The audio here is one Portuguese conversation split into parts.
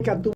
que a turma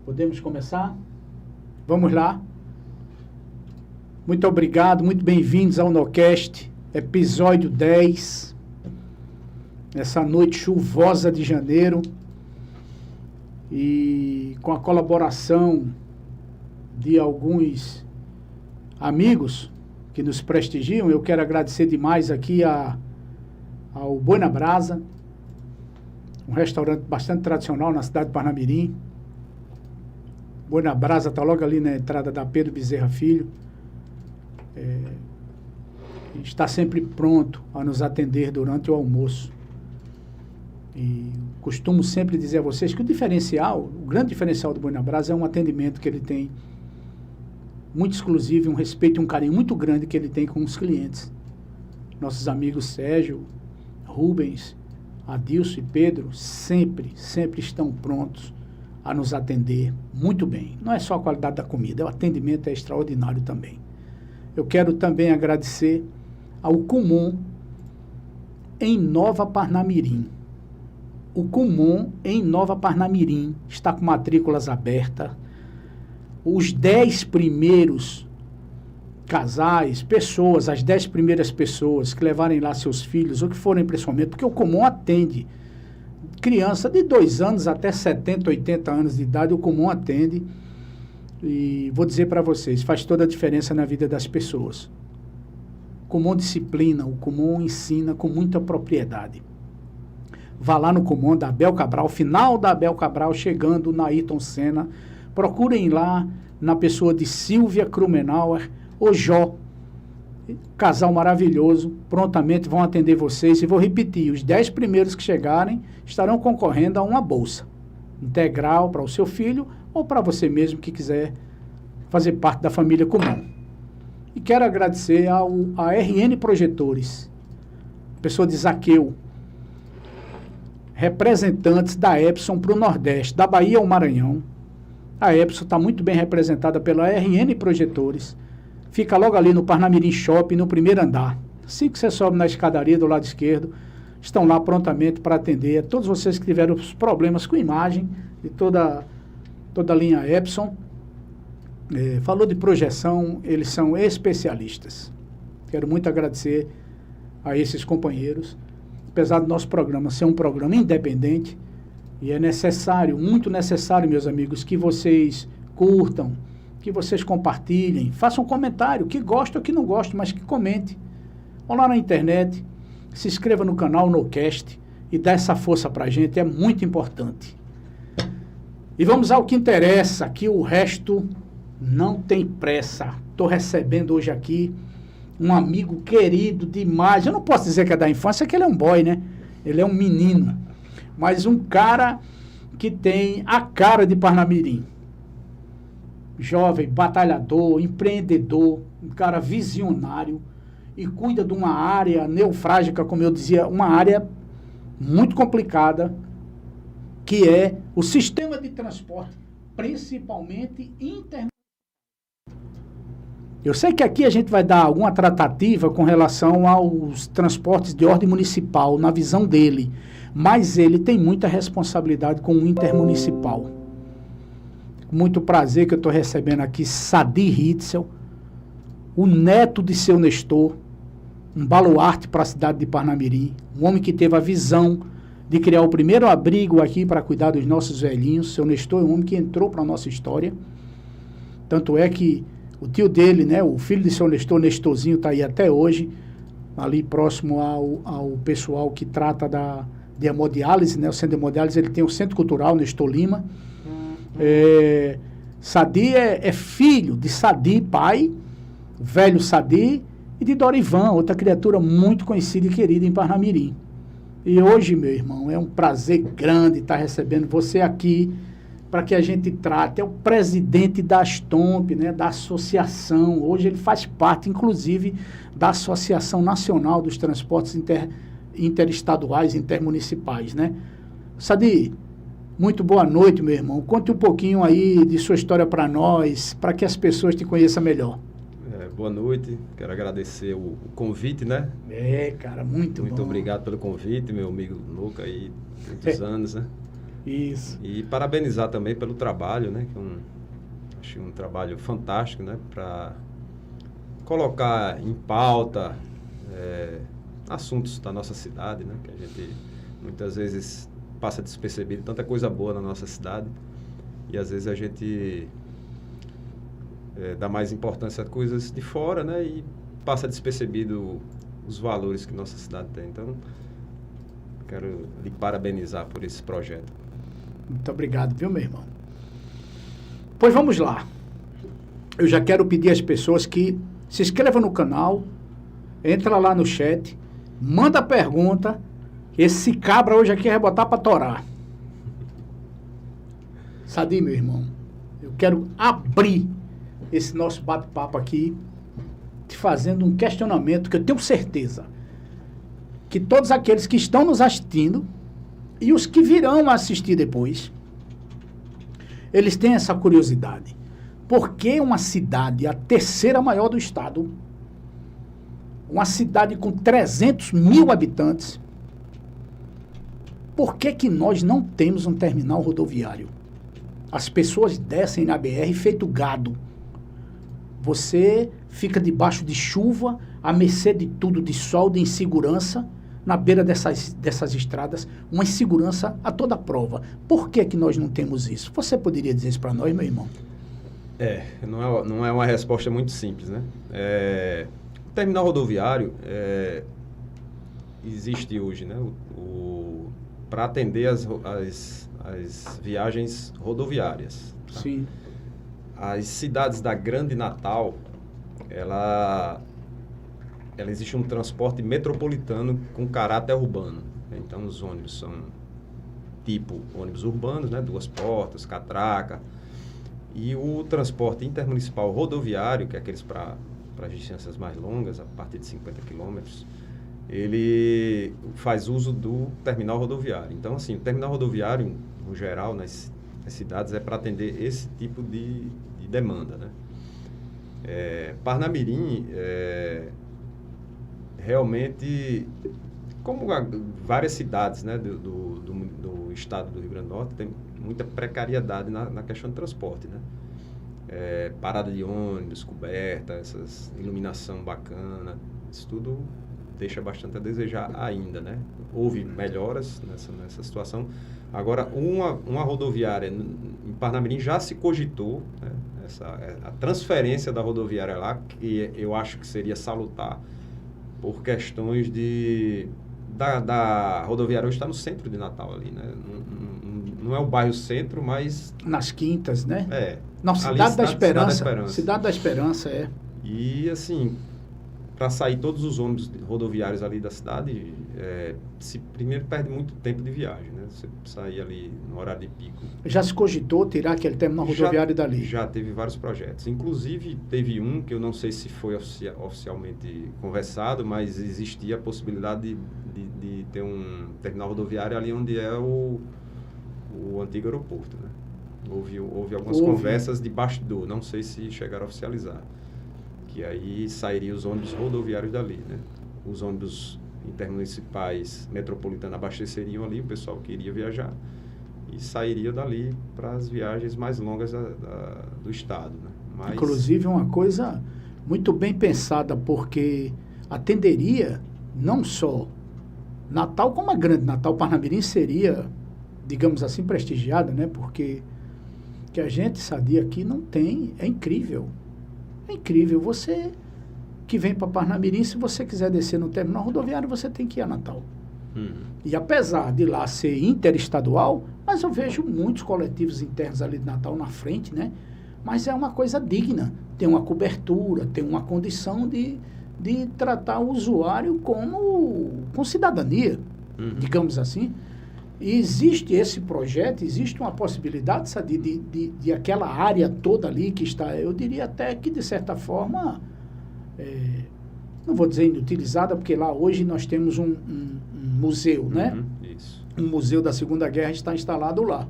podemos começar? Vamos lá. Muito obrigado, muito bem-vindos ao NoCast, episódio 10. Nessa noite chuvosa de janeiro. E com a colaboração de alguns amigos que nos prestigiam, eu quero agradecer demais aqui ao Boi na Brasa, um restaurante bastante tradicional na cidade de Parnamirim. Boi na Brasa está logo ali na entrada da Pedro Bezerra Filho. Está sempre pronto a nos atender durante o almoço. E costumo sempre dizer a vocês que o grande diferencial do Boi na Brasa é um atendimento que ele tem muito exclusivo, um respeito e um carinho muito grande que ele tem com os clientes. Nossos amigos Sérgio, Rubens, Adilson e Pedro sempre estão prontos a nos atender muito bem. Não é só a qualidade da comida, o atendimento é extraordinário também. Eu quero também agradecer ao Kumon em Nova Parnamirim. O Kumon em Nova Parnamirim está com matrículas abertas. Os 10 primeiros casais, pessoas, as 10 primeiras pessoas que levarem lá seus filhos ou que forem principalmente, porque o Kumon atende criança de 2 anos até 70, 80 anos de idade, o Kumon atende. E vou dizer para vocês, faz toda a diferença na vida das pessoas. O Kumon disciplina, o Kumon ensina com muita propriedade. Vá lá no Kumon da Abel Cabral, final da Abel Cabral, chegando na Ayrton Senna. Procurem lá na pessoa de Silvia Krumenauer, o Jó, casal maravilhoso, prontamente vão atender vocês. E vou repetir, os 10 primeiros que chegarem estarão concorrendo a uma bolsa integral para o seu filho ou para você mesmo que quiser fazer parte da família Kumon. E quero agradecer a RN Projetores, pessoa de Zaqueu, representantes da Epson para o Nordeste, da Bahia ao Maranhão. A Epson está muito bem representada pela RN Projetores. Fica logo ali no Parnamirim Shopping, no primeiro andar. Assim que você sobe na escadaria do lado esquerdo, estão lá prontamente para atender a todos vocês que tiveram os problemas com imagem de toda a linha Epson. Falou de projeção, eles são especialistas. Quero muito agradecer a esses companheiros. Apesar do nosso programa ser um programa independente, e é necessário, muito necessário, meus amigos, que vocês curtam, que vocês compartilhem, façam um comentário, que gosta ou que não gosta, mas que comente. Vão lá na internet, se inscreva no canal NoCast e dá essa força pra gente, é muito importante. E vamos ao que interessa, que o resto não tem pressa. Estou recebendo hoje aqui um amigo querido demais. Eu não posso dizer que é da infância, que ele é um boy, né? Ele é um menino. Mas um cara que tem a cara de Parnamirim. Jovem, batalhador, empreendedor, um cara visionário e cuida de uma área neofrágica, como eu dizia, uma área muito complicada, que é o sistema de transporte, principalmente internacional. Eu sei que aqui a gente vai dar alguma tratativa com relação aos transportes de ordem municipal, na visão dele, mas ele tem muita responsabilidade com o intermunicipal. Muito prazer que eu estou recebendo aqui Sadi Ritzel, o neto de seu Nestor, um baluarte para a cidade de Parnamirim, um homem que teve a visão de criar o primeiro abrigo aqui para cuidar dos nossos velhinhos. Seu Nestor é um homem que entrou para a nossa história, tanto é que o tio dele, né, o filho de seu Nestor, Nestorzinho, está aí até hoje, ali próximo ao pessoal que trata de hemodiálise, né, o centro de hemodiálise. Ele tem o Centro Cultural Nestor Lima. Sadi é filho de Sadi, pai, o velho Sadi, e de Dorivan, outra criatura muito conhecida e querida em Parnamirim. E hoje, meu irmão, é um prazer grande estar recebendo você aqui, para que a gente trate. É o presidente da Astomp, né, da associação. Hoje ele faz parte, inclusive, da Associação Nacional dos Transportes Interestaduais, Intermunicipais, né? Sadi, muito boa noite, meu irmão. Conte um pouquinho aí de sua história para nós, para que as pessoas te conheçam melhor. Boa noite, quero agradecer o convite, né? Cara, muito bom. Muito obrigado pelo convite, meu amigo Luca, aí, muitos anos, né? Isso. E parabenizar também pelo trabalho, né? Que acho um trabalho fantástico, né? Para colocar em pauta assuntos da nossa cidade, né? Que a gente muitas vezes passa despercebido, tanta coisa boa na nossa cidade, e às vezes a gente dá mais importância a coisas de fora, né? E passa despercebido os valores que nossa cidade tem. Então, quero lhe parabenizar por esse projeto. Muito obrigado, viu, meu irmão? Pois vamos lá. Eu já quero pedir às pessoas que se inscrevam no canal, entra lá no chat, manda pergunta. Esse cabra hoje aqui vai botar para torar. Sadi, meu irmão, eu quero abrir esse nosso bate-papo aqui, te fazendo um questionamento que eu tenho certeza que todos aqueles que estão nos assistindo e os que virão assistir depois, eles têm essa curiosidade. Por que uma cidade, a terceira maior do estado, uma cidade com 300 mil habitantes, por que nós não temos um terminal rodoviário? As pessoas descem na BR feito gado. Você fica debaixo de chuva, à mercê de tudo, de sol, de insegurança, na beira dessas estradas, uma insegurança a toda prova. Por que nós não temos isso? Você poderia dizer isso para nós, meu irmão? Não é uma resposta muito simples, né? O terminal rodoviário existe hoje, né? Para atender as viagens rodoviárias. Tá? Sim. As cidades da Grande Natal, ela existe um transporte metropolitano com caráter urbano. Então, os ônibus são tipo ônibus urbanos, né? 2 portas, catraca. E o transporte intermunicipal rodoviário, que é aqueles para distâncias mais longas, a partir de 50 quilômetros, ele faz uso do terminal rodoviário. Então, assim, o terminal rodoviário, no geral, as cidades é para atender esse tipo de demanda, né? Parnamirim, realmente, como várias cidades, né, do estado do Rio Grande do Norte, tem muita precariedade na questão de transporte, né? Parada de ônibus, coberta, essas iluminação bacana, isso tudo deixa bastante a desejar ainda, né? Houve melhoras nessa situação. Agora, uma rodoviária em Parnamirim já se cogitou, né? A transferência da rodoviária lá, que eu acho que seria salutar por questões da rodoviária hoje está no centro de Natal ali, né? Não é o bairro centro, mas... Nas Quintas, né? Não, Cidade da Esperança. Cidade da Esperança, E, assim, para sair todos os ônibus rodoviários ali da cidade, primeiro perde muito tempo de viagem, né? Você sair ali no horário de pico. Já se cogitou tirar aquele terminal rodoviário dali? Já teve vários projetos. Inclusive, teve um que eu não sei se foi oficialmente conversado, mas existia a possibilidade de ter um terminal rodoviário ali onde é o antigo aeroporto, né? Houve algumas conversas de bastidor, não sei se chegaram a oficializar. Que aí sairiam os ônibus rodoviários dali, né? Os ônibus intermunicipais metropolitanos abasteceriam ali, o pessoal que iria viajar, e sairia dali para as viagens mais longas do estado, né? Mas... Inclusive, uma coisa muito bem pensada, porque atenderia não só Natal, como a grande Natal. Parnamirim seria, digamos assim, prestigiada, né? Porque que a gente, Sadi, aqui não tem, é incrível. É incrível. Você que vem para Parnamirim, se você quiser descer no terminal rodoviário, você tem que ir a Natal. E apesar de lá ser interestadual, mas eu vejo muitos coletivos internos ali de Natal na frente, né? Mas é uma coisa digna. Tem uma cobertura, tem uma condição de tratar o usuário com cidadania, digamos assim. E existe esse projeto, existe uma possibilidade, sabe, de aquela área toda ali que está, eu diria até que de certa forma, não vou dizer inutilizada, porque lá hoje nós temos um museu, né? Isso. Um museu da Segunda Guerra está instalado lá.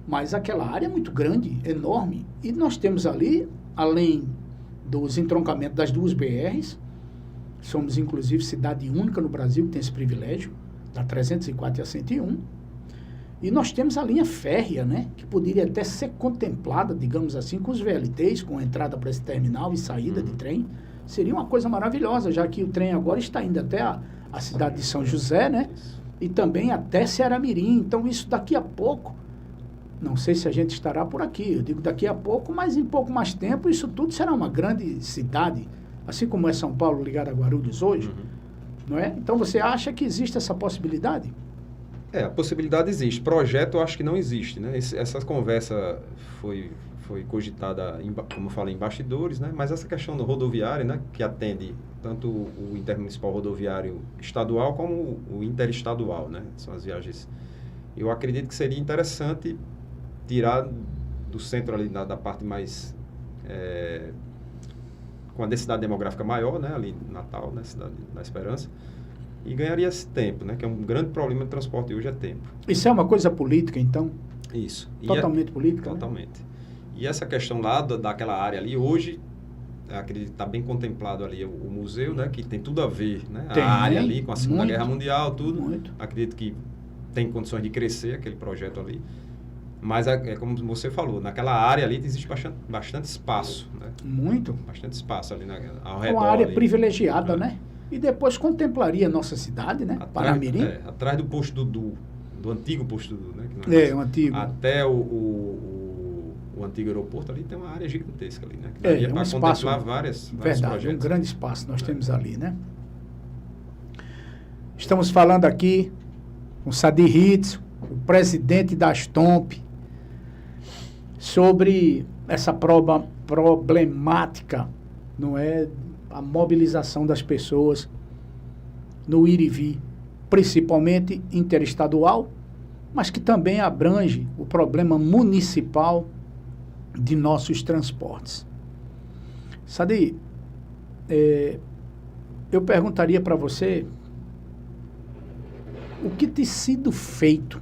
Mas aquela área é muito grande, enorme. E nós temos ali, além dos entroncamentos das duas BRs, somos inclusive cidade única no Brasil que tem esse privilégio, da 304 e a 101. E nós temos a linha férrea, né, que poderia até ser contemplada, digamos assim, com os VLTs, com entrada para esse terminal e saída de trem. Seria uma coisa maravilhosa, já que o trem agora está indo até a cidade de São José, né, e também até Ceará-Mirim. Então, isso daqui a pouco, não sei se a gente estará por aqui, eu digo daqui a pouco, mas em pouco mais tempo, isso tudo será uma grande cidade, assim como é São Paulo ligado a Guarulhos hoje. Não é? Então, você acha que existe essa possibilidade? A possibilidade existe. Projeto, eu acho que não existe, né? Essa conversa foi cogitada, como eu falei, em bastidores, né? Mas essa questão do rodoviário, né? Que atende tanto o intermunicipal rodoviário estadual como o interestadual, né? São as viagens. Eu acredito que seria interessante tirar do centro ali, da parte mais... com a densidade demográfica maior, né, ali em Natal, né, Cidade da Esperança, e ganharia esse tempo, né, que é um grande problema de transporte hoje, é tempo. Isso é uma coisa política, então? Isso. Totalmente política? Totalmente. Né? E essa questão lá daquela área ali, hoje, acredito que está bem contemplado ali o museu, né, que tem tudo a ver, né, a área ali com a Segunda Guerra Mundial, tudo. Muito. Acredito que tem condições de crescer aquele projeto ali. Mas, como você falou, naquela área ali existe bastante espaço, né? Muito. Bastante espaço ali ao redor. Uma área ali, privilegiada, né? E depois contemplaria a nossa cidade, né? Parnamirim. Atrás do posto do antigo posto Dudu, né? O antigo. Até o antigo aeroporto ali tem uma área gigantesca ali, né? Que daria para contemplar vários projetos. Um grande espaço nós temos ali, né? Estamos falando aqui com Sadi Ritz, o presidente da Astomp, sobre essa problemática, não é, a mobilização das pessoas no ir e vir, principalmente interestadual, mas que também abrange o problema municipal de nossos transportes. Sadi, eu perguntaria para você o que tem sido feito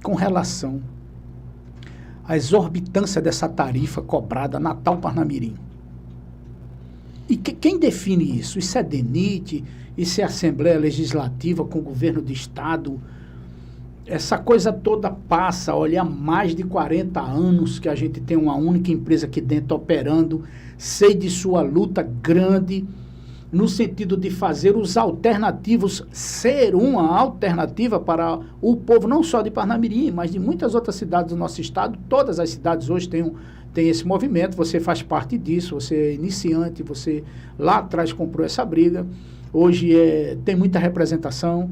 com relação a exorbitância dessa tarifa cobrada Natal-Parnamirim? E quem define isso? Isso é DENIT? Isso é Assembleia Legislativa com o governo do Estado? Essa coisa toda passa, olha, há mais de 40 anos que a gente tem uma única empresa aqui dentro operando. Sei de sua luta grande no sentido de fazer os alternativos ser uma alternativa para o povo, não só de Parnamirim, mas de muitas outras cidades do nosso estado. Todas as cidades hoje têm esse movimento, você faz parte disso, você é iniciante, você lá atrás comprou essa briga. Hoje tem muita representação,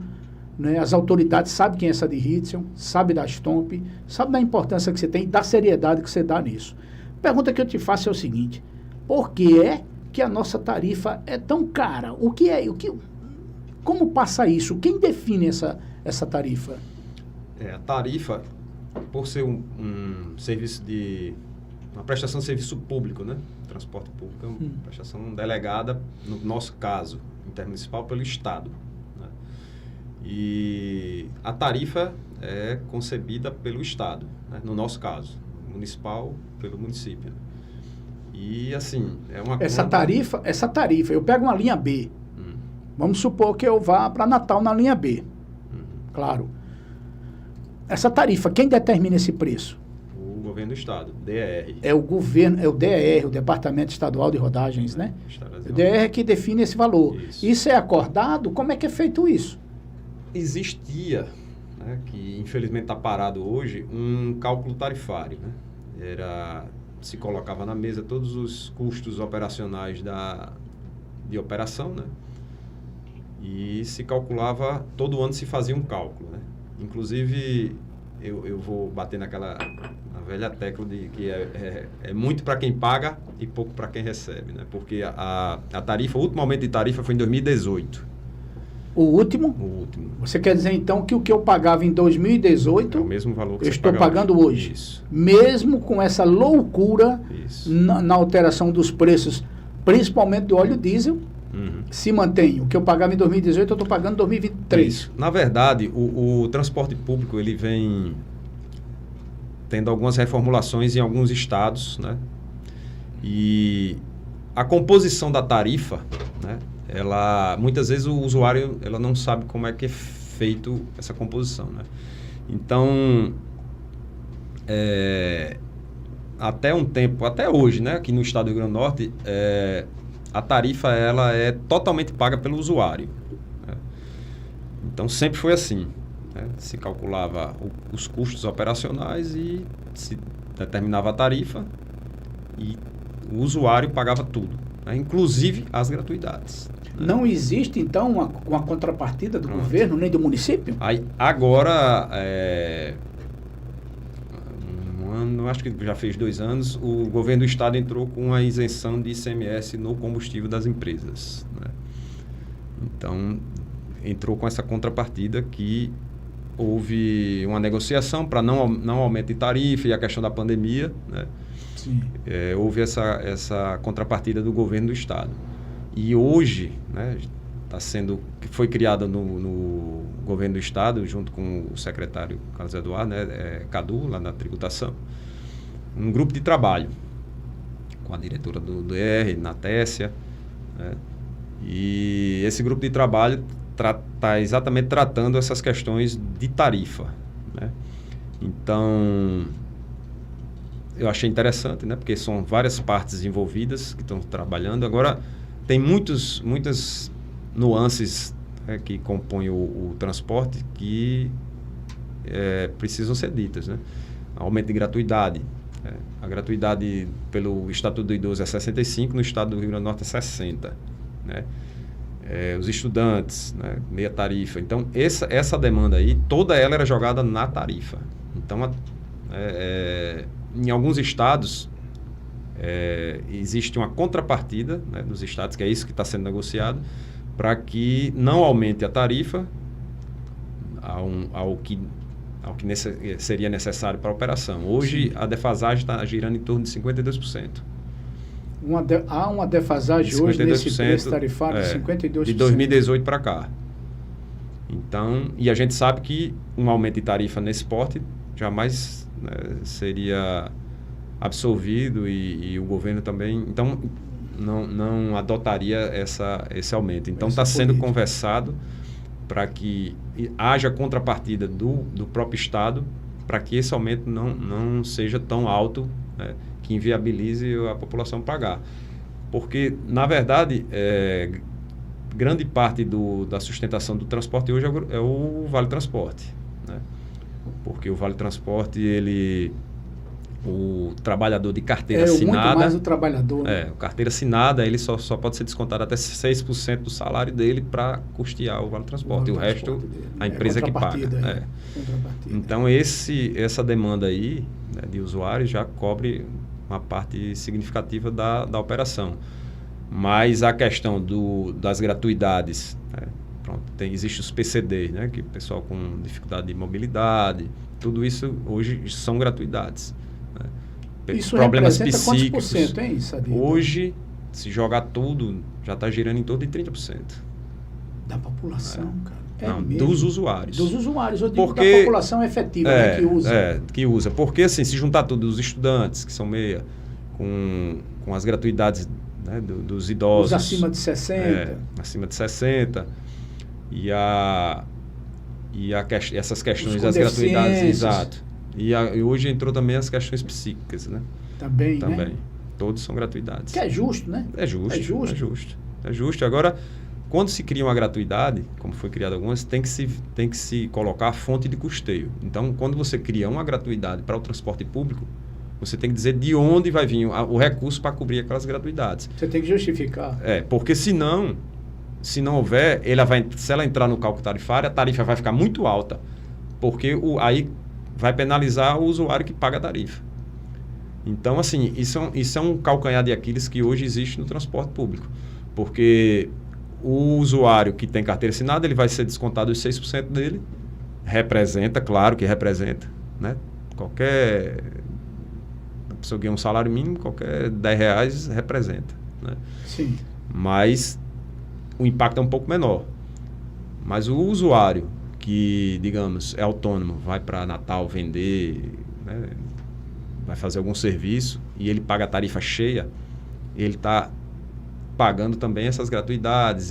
né? As autoridades sabem quem é essa de Ritzel, sabem da Stomp, sabem da importância que você tem e da seriedade que você dá nisso. A pergunta que eu te faço é o seguinte: por que é que a nossa tarifa é tão cara? Como passa isso? Quem define essa tarifa? A tarifa, por ser um serviço uma prestação de serviço público, né? Transporte público é uma prestação delegada, no nosso caso, intermunicipal, pelo Estado. Né? E a tarifa é concebida pelo Estado, né? No nosso caso, municipal pelo município. E assim, é uma essa tarifa, eu pego uma linha B. Vamos supor que eu vá para Natal na linha B. Claro. Essa tarifa, quem determina esse preço? O governo do Estado, DER. É o governo, é o DER, o Departamento Estadual de Rodagens, né? O DER é que define esse valor. Isso é acordado? Como é que é feito isso? Existia, né, que infelizmente está parado hoje, um cálculo tarifário, né? Se colocava na mesa todos os custos operacionais de operação, né? E se calculava, todo ano se fazia um cálculo, né? Inclusive, eu vou bater na velha tecla de que é muito para quem paga e pouco para quem recebe, né? Porque a tarifa, o último aumento de tarifa foi em 2018. O último? O último. Você quer dizer, então, que o que eu pagava em 2018... É o mesmo valor que eu estou pagando hoje. Isso. Mesmo com essa loucura na alteração dos preços, principalmente do óleo diesel, se mantém. O que eu pagava em 2018, eu estou pagando em 2023. Isso. Na verdade, o transporte público, ele vem tendo algumas reformulações em alguns estados, né? E a composição da tarifa, né? Muitas vezes o usuário não sabe como é que é feito essa composição, né? Então, até hoje, né, aqui no estado do Rio Grande do Norte, a tarifa ela é totalmente paga pelo usuário, né? Então, sempre foi assim, né? Se calculava os custos operacionais e se determinava a tarifa e o usuário pagava tudo, né? Inclusive as gratuidades. Não existe, então, uma contrapartida do governo, nem do município? Agora, acho que já fez 2 anos, o governo do estado entrou com a isenção de ICMS no combustível das empresas, né? Então, entrou com essa contrapartida que houve uma negociação para não aumento de tarifa e a questão da pandemia, né? Sim. Houve essa contrapartida do governo do estado. E hoje, né, foi criada no governo do estado, junto com o secretário Carlos Eduardo, né, Cadu, lá na tributação, um grupo de trabalho com a diretora do DR, Natécia, né, e esse grupo de trabalho está exatamente tratando essas questões de tarifa, né? Então, eu achei interessante, né, porque são várias partes envolvidas que estão trabalhando. Agora, tem muitas nuances, né, que compõem o transporte que precisam ser ditas, né? Aumento de gratuidade. A gratuidade pelo Estatuto do Idoso é 65, no estado do Rio Grande do Norte é 60. Né? Os estudantes, né, meia tarifa. Então, essa demanda aí, toda ela era jogada na tarifa. Então, em alguns estados, existe uma contrapartida, né, dos estados, que é isso que está sendo negociado, para que não aumente a tarifa ao que seria necessário para a operação. Hoje, a defasagem está girando em torno de 52%. Há uma defasagem hoje nesse preço tarifário de 52%. De 2018 para cá. Então, e a gente sabe que um aumento de tarifa nesse porte jamais né, seria absolvido e o governo também, então, não adotaria esse aumento. Então, está sendo conversado para que haja contrapartida do próprio Estado, para que esse aumento não seja tão alto, né, que inviabilize a população pagar. Porque, na verdade, grande parte da sustentação do transporte hoje é o Vale Transporte, né? Porque o Vale Transporte, o trabalhador de carteira assinada... muito mais o trabalhador. Né? O carteira assinada, ele só pode ser descontado até 6% do salário dele para custear o Vale Transporte. O resto, a empresa que paga. Então, essa demanda aí, né, de usuários já cobre uma parte significativa da operação. Mas a questão das gratuidades, né? Pronto, existe os PCDs, né? Que o pessoal com dificuldade de mobilidade, tudo isso hoje são gratuidades. Né? Isso problemas representa psíquicos. Quantos por cento, hein, Sadir? Hoje, se jogar tudo, já está girando em torno de 30%. Da população, cara. Não, dos usuários. Dos usuários, eu digo da população efetiva, né, que usa. Que usa. Porque, assim, se juntar todos os estudantes, que são meia, com as gratuidades, né, dos idosos... Os acima de 60. Acima de 60. Essas questões das gratuidades, exato. E hoje entrou também as questões psíquicas, né? Também. Né? Todos são gratuidades. Que é justo, né? É justo. Agora, quando se cria uma gratuidade, como foi criada algumas, tem que se colocar a fonte de custeio. Então, quando você cria uma gratuidade para o transporte público, você tem que dizer de onde vai vir o recurso para cobrir aquelas gratuidades. Você tem que justificar. Porque se não houver, se ela entrar no cálculo tarifário, a tarifa vai ficar muito alta, porque aí vai penalizar o usuário que paga a tarifa. Então, assim, isso é um calcanhar de Aquiles que hoje existe no transporte público, porque o usuário que tem carteira assinada, ele vai ser descontado os 6% dele, claro que representa, né? Qualquer pessoa ganha um salário mínimo, qualquer R$10 representa, né? Sim. Mas o impacto é um pouco menor. Mas o usuário que, digamos, é autônomo, vai para Natal vender, né, vai fazer algum serviço e ele paga a tarifa cheia, ele está pagando também essas gratuidades,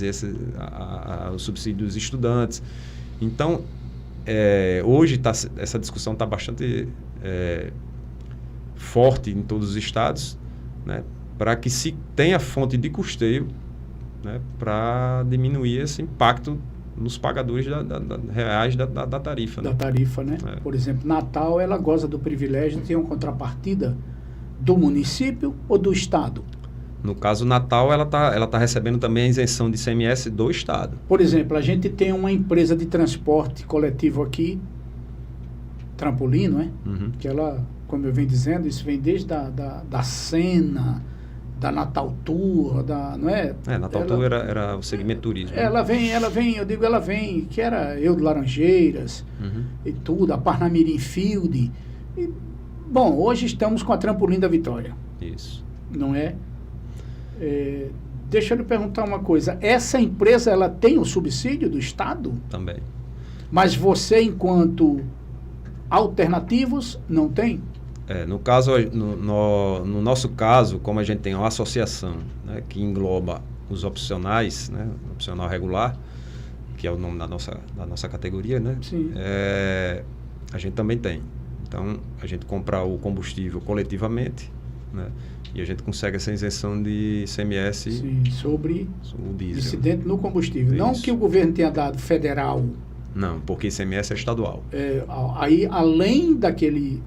o subsídio dos estudantes. Então, hoje essa discussão está bastante forte em todos os estados, né, para que se tenha fonte de custeio, né, para diminuir esse impacto nos pagadores reais da tarifa. Né? Da tarifa, né? Por exemplo, Natal, ela goza do privilégio de ter uma contrapartida do município ou do estado? No caso, Natal, ela tá recebendo também a isenção de ICMS do estado. Por exemplo, a gente tem uma empresa de transporte coletivo aqui, Trampolim, não é? Uhum. Que ela, como eu venho dizendo, isso vem desde da Sena, da Natal Tour, não é? Natal Tour era o segmento turismo. Ela vem, que era eu de Laranjeiras, uhum, e tudo, a Parnamirim Field. Bom, hoje estamos com a Trampolim da Vitória. Isso. Não é? Deixa eu lhe perguntar uma coisa. Essa empresa, ela tem o subsídio do Estado? Também. Mas você, enquanto alternativos, não tem? No caso, no nosso caso, como a gente tem uma associação, né, que engloba os opcionais, né, opcional regular, que é o nome da nossa categoria, né? Sim. A gente também tem. Então, a gente compra o combustível coletivamente, né, e a gente consegue essa isenção de ICMS. Sim, sobre o diesel. Incidente no combustível. Isso. Não que o governo tenha dado federal. Não, porque ICMS é estadual. Aí, além daquele,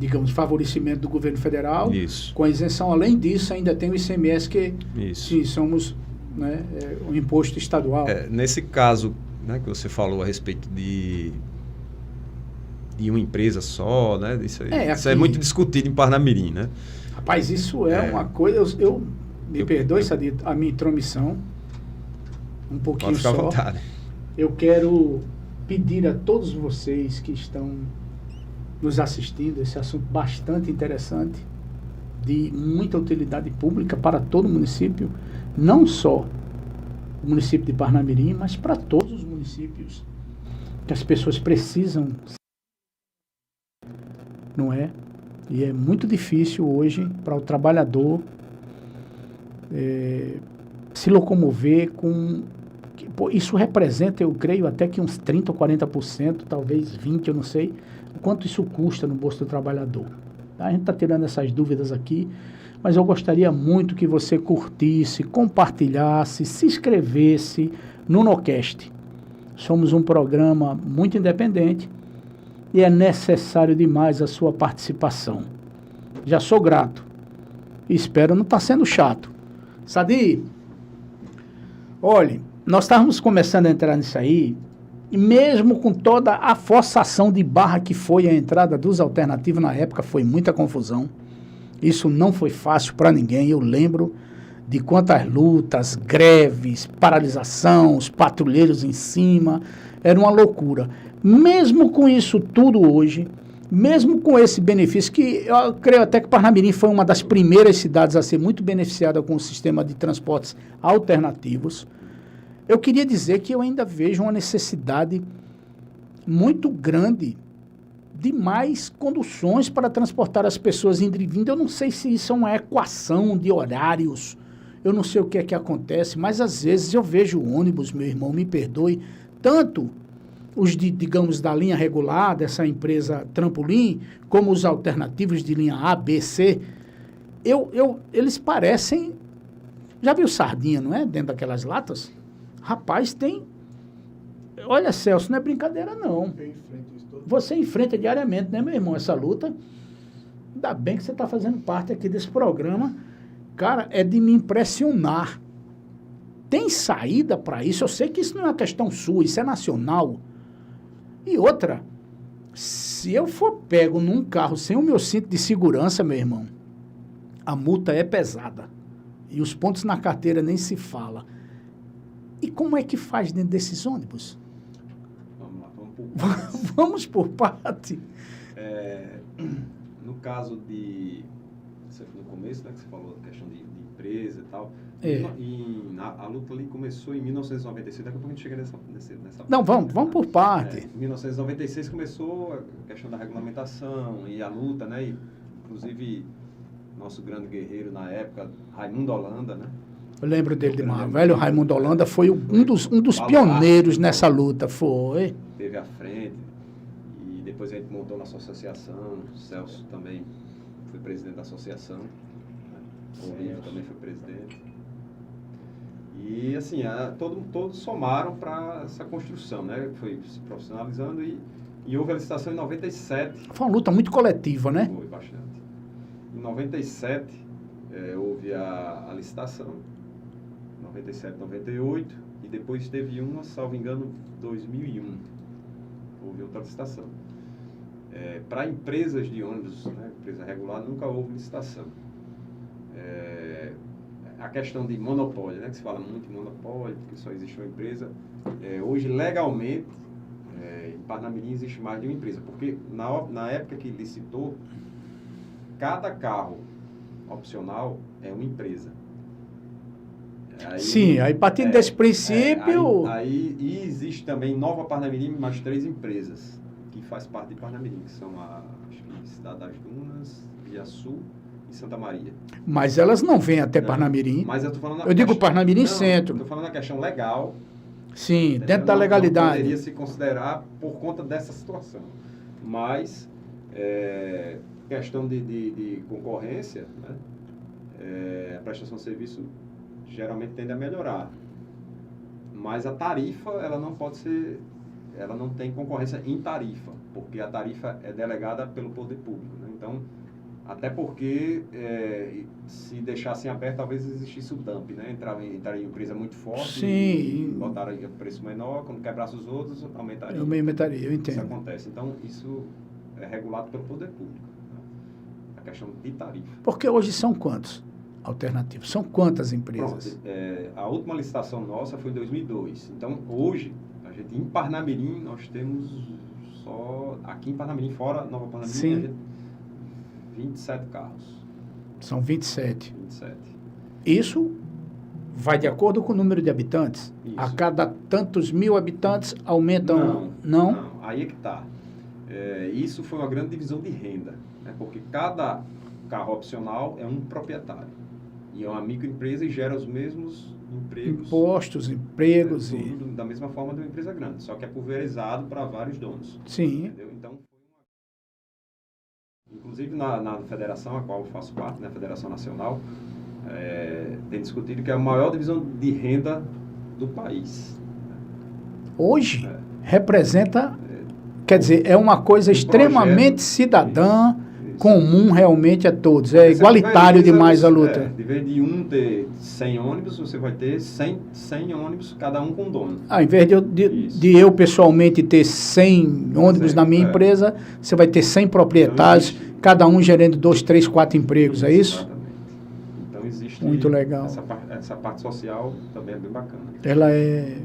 digamos, favorecimento do governo federal, isso, com a isenção, além disso, ainda tem o ICMS que, isso, sim, somos, né, um imposto estadual. Nesse caso, né, que você falou a respeito de uma empresa só, né? Isso é muito discutido em Parnamirim, né? Rapaz, isso é uma coisa... Me perdoe, Sadir, a minha intromissão, um pouquinho pode ficar só. à vontade. Eu quero pedir a todos vocês que estão nos assistindo, esse assunto bastante interessante, de muita utilidade pública para todo o município, não só o município de Parnamirim, mas para todos os municípios, que as pessoas precisam não é? E é muito difícil hoje para o trabalhador se locomover com... Pô, isso representa, eu creio, até que uns 30% ou 40%, talvez 20%, eu não sei, o quanto isso custa no bolso do trabalhador. A gente está tirando essas dúvidas aqui, mas eu gostaria muito que você curtisse, compartilhasse, se inscrevesse no Nocast. Somos um programa muito independente e é necessário demais a sua participação. Já sou grato. Espero não estar sendo chato. Sadi, olhe, nós estávamos começando a entrar nisso aí, e mesmo com toda a forçação de barra que foi a entrada dos alternativos na época, foi muita confusão. Isso não foi fácil para ninguém. Eu lembro de quantas lutas, greves, paralisação, os patrulheiros em cima, era uma loucura. Mesmo com isso tudo hoje, mesmo com esse benefício, que eu creio até que Parnamirim foi uma das primeiras cidades a ser muito beneficiada com o sistema de transportes alternativos, eu queria dizer que eu ainda vejo uma necessidade muito grande de mais conduções para transportar as pessoas indo e vindo. Eu não sei se isso é uma equação de horários, eu não sei o que é que acontece, mas às vezes eu vejo ônibus, meu irmão, me perdoe, tanto os de, digamos, da linha regular, dessa empresa Trampolim, como os alternativos de linha A, B, C, eles parecem... Já viu sardinha, não é? Dentro daquelas latas? Rapaz, tem... Olha, Celso, não é brincadeira, não. Você enfrenta diariamente, né, meu irmão, essa luta. Ainda bem que você está fazendo parte aqui desse programa. Cara, é de me impressionar. Tem saída para isso? Eu sei que isso não é uma questão sua, isso é nacional. E outra, se eu for pego num carro sem o meu cinto de segurança, meu irmão, a multa é pesada. E os pontos na carteira nem se fala. E como é que faz dentro desses ônibus? Vamos lá, vamos por partes. Vamos por parte. No caso de... No começo, né, que você falou da questão de empresa e tal. A luta ali começou em 1996, daqui a pouco a gente chega nessa Não, parte, vamos por parte. Em 1996 começou a questão da regulamentação e a luta, né? E, inclusive, nosso grande guerreiro na época, Raimundo Holanda, né? Eu lembro dele demais. Velho Raimundo Holanda foi um dos pioneiros nessa luta, foi. Teve à frente, e depois a gente montou nossa associação, o Celso também foi presidente da associação, né? O Lívio também foi presidente. E assim, todos somaram para essa construção, né? Foi se profissionalizando e houve a licitação em 97. Foi uma luta muito coletiva, né? Foi bastante. Em 97 houve a licitação, 97, 98, e depois teve uma, salvo engano, 2001. Houve outra licitação. Para empresas de ônibus, né, empresa regular, nunca houve licitação. A questão de monopólio, né, que se fala muito em monopólio, porque só existe uma empresa. Hoje, legalmente, em Parnamirim existe mais de uma empresa, porque na época que licitou, cada carro opcional é uma empresa. Sim, aí partindo desse princípio... E existe também em Nova Parnamirim mais 3 empresas que faz parte de Parnamirim, que são acho que Cidade das Dunas, Iaçu e Santa Maria. Mas elas não vêm até Parnamirim. Mas eu tô falando digo Parnamirim Centro. Estou falando da questão legal. Sim, dentro da legalidade. Não poderia se considerar por conta dessa situação. Mas, questão de concorrência, né? A prestação de serviço geralmente tende a melhorar. Mas a tarifa, ela não pode ser... Ela não tem concorrência em tarifa, porque a tarifa é delegada pelo poder público, né? Então, até porque se deixassem aberto, talvez existisse o dump, né? Entraria em empresa muito forte. Sim. E botaria preço menor, quando quebrasse os outros, aumentaria. Eu entendo. Isso acontece. Então, isso é regulado pelo poder público, né? A questão de tarifa. Porque hoje são quantos alternativos? São quantas empresas? Pronto, a última licitação nossa foi em 2002. Então, hoje, em Parnamirim, nós temos só... Aqui em Parnamirim, fora Nova Parnamirim, 27 carros. São 27. 27. Isso vai de acordo com o número de habitantes? Isso. A cada tantos mil habitantes aumentam... Não. Aí é que está. Isso foi uma grande divisão de renda, né? Porque cada carro opcional é um proprietário. E é uma microempresa e gera os mesmos empregos. Impostos, empregos. Tudo da mesma forma de uma empresa grande, só que é pulverizado para vários donos. Sim. Entendeu? Então, inclusive na federação, a qual eu faço parte, na Federação Nacional, tem discutido que é a maior divisão de renda do país. Hoje, representa, quer dizer, é uma coisa extremamente cidadã, comum realmente a todos. É igualitário demais a luta. De vez de um ter 100 ônibus, você vai ter 100 ônibus, cada um com dono. Ao invés de eu pessoalmente ter 100 ônibus na minha empresa, você vai ter 100 proprietários, então, cada um gerando 2, 3, 4 empregos, é isso? Exatamente. Então existe... Muito legal. Essa parte social também é bem bacana. Ela é...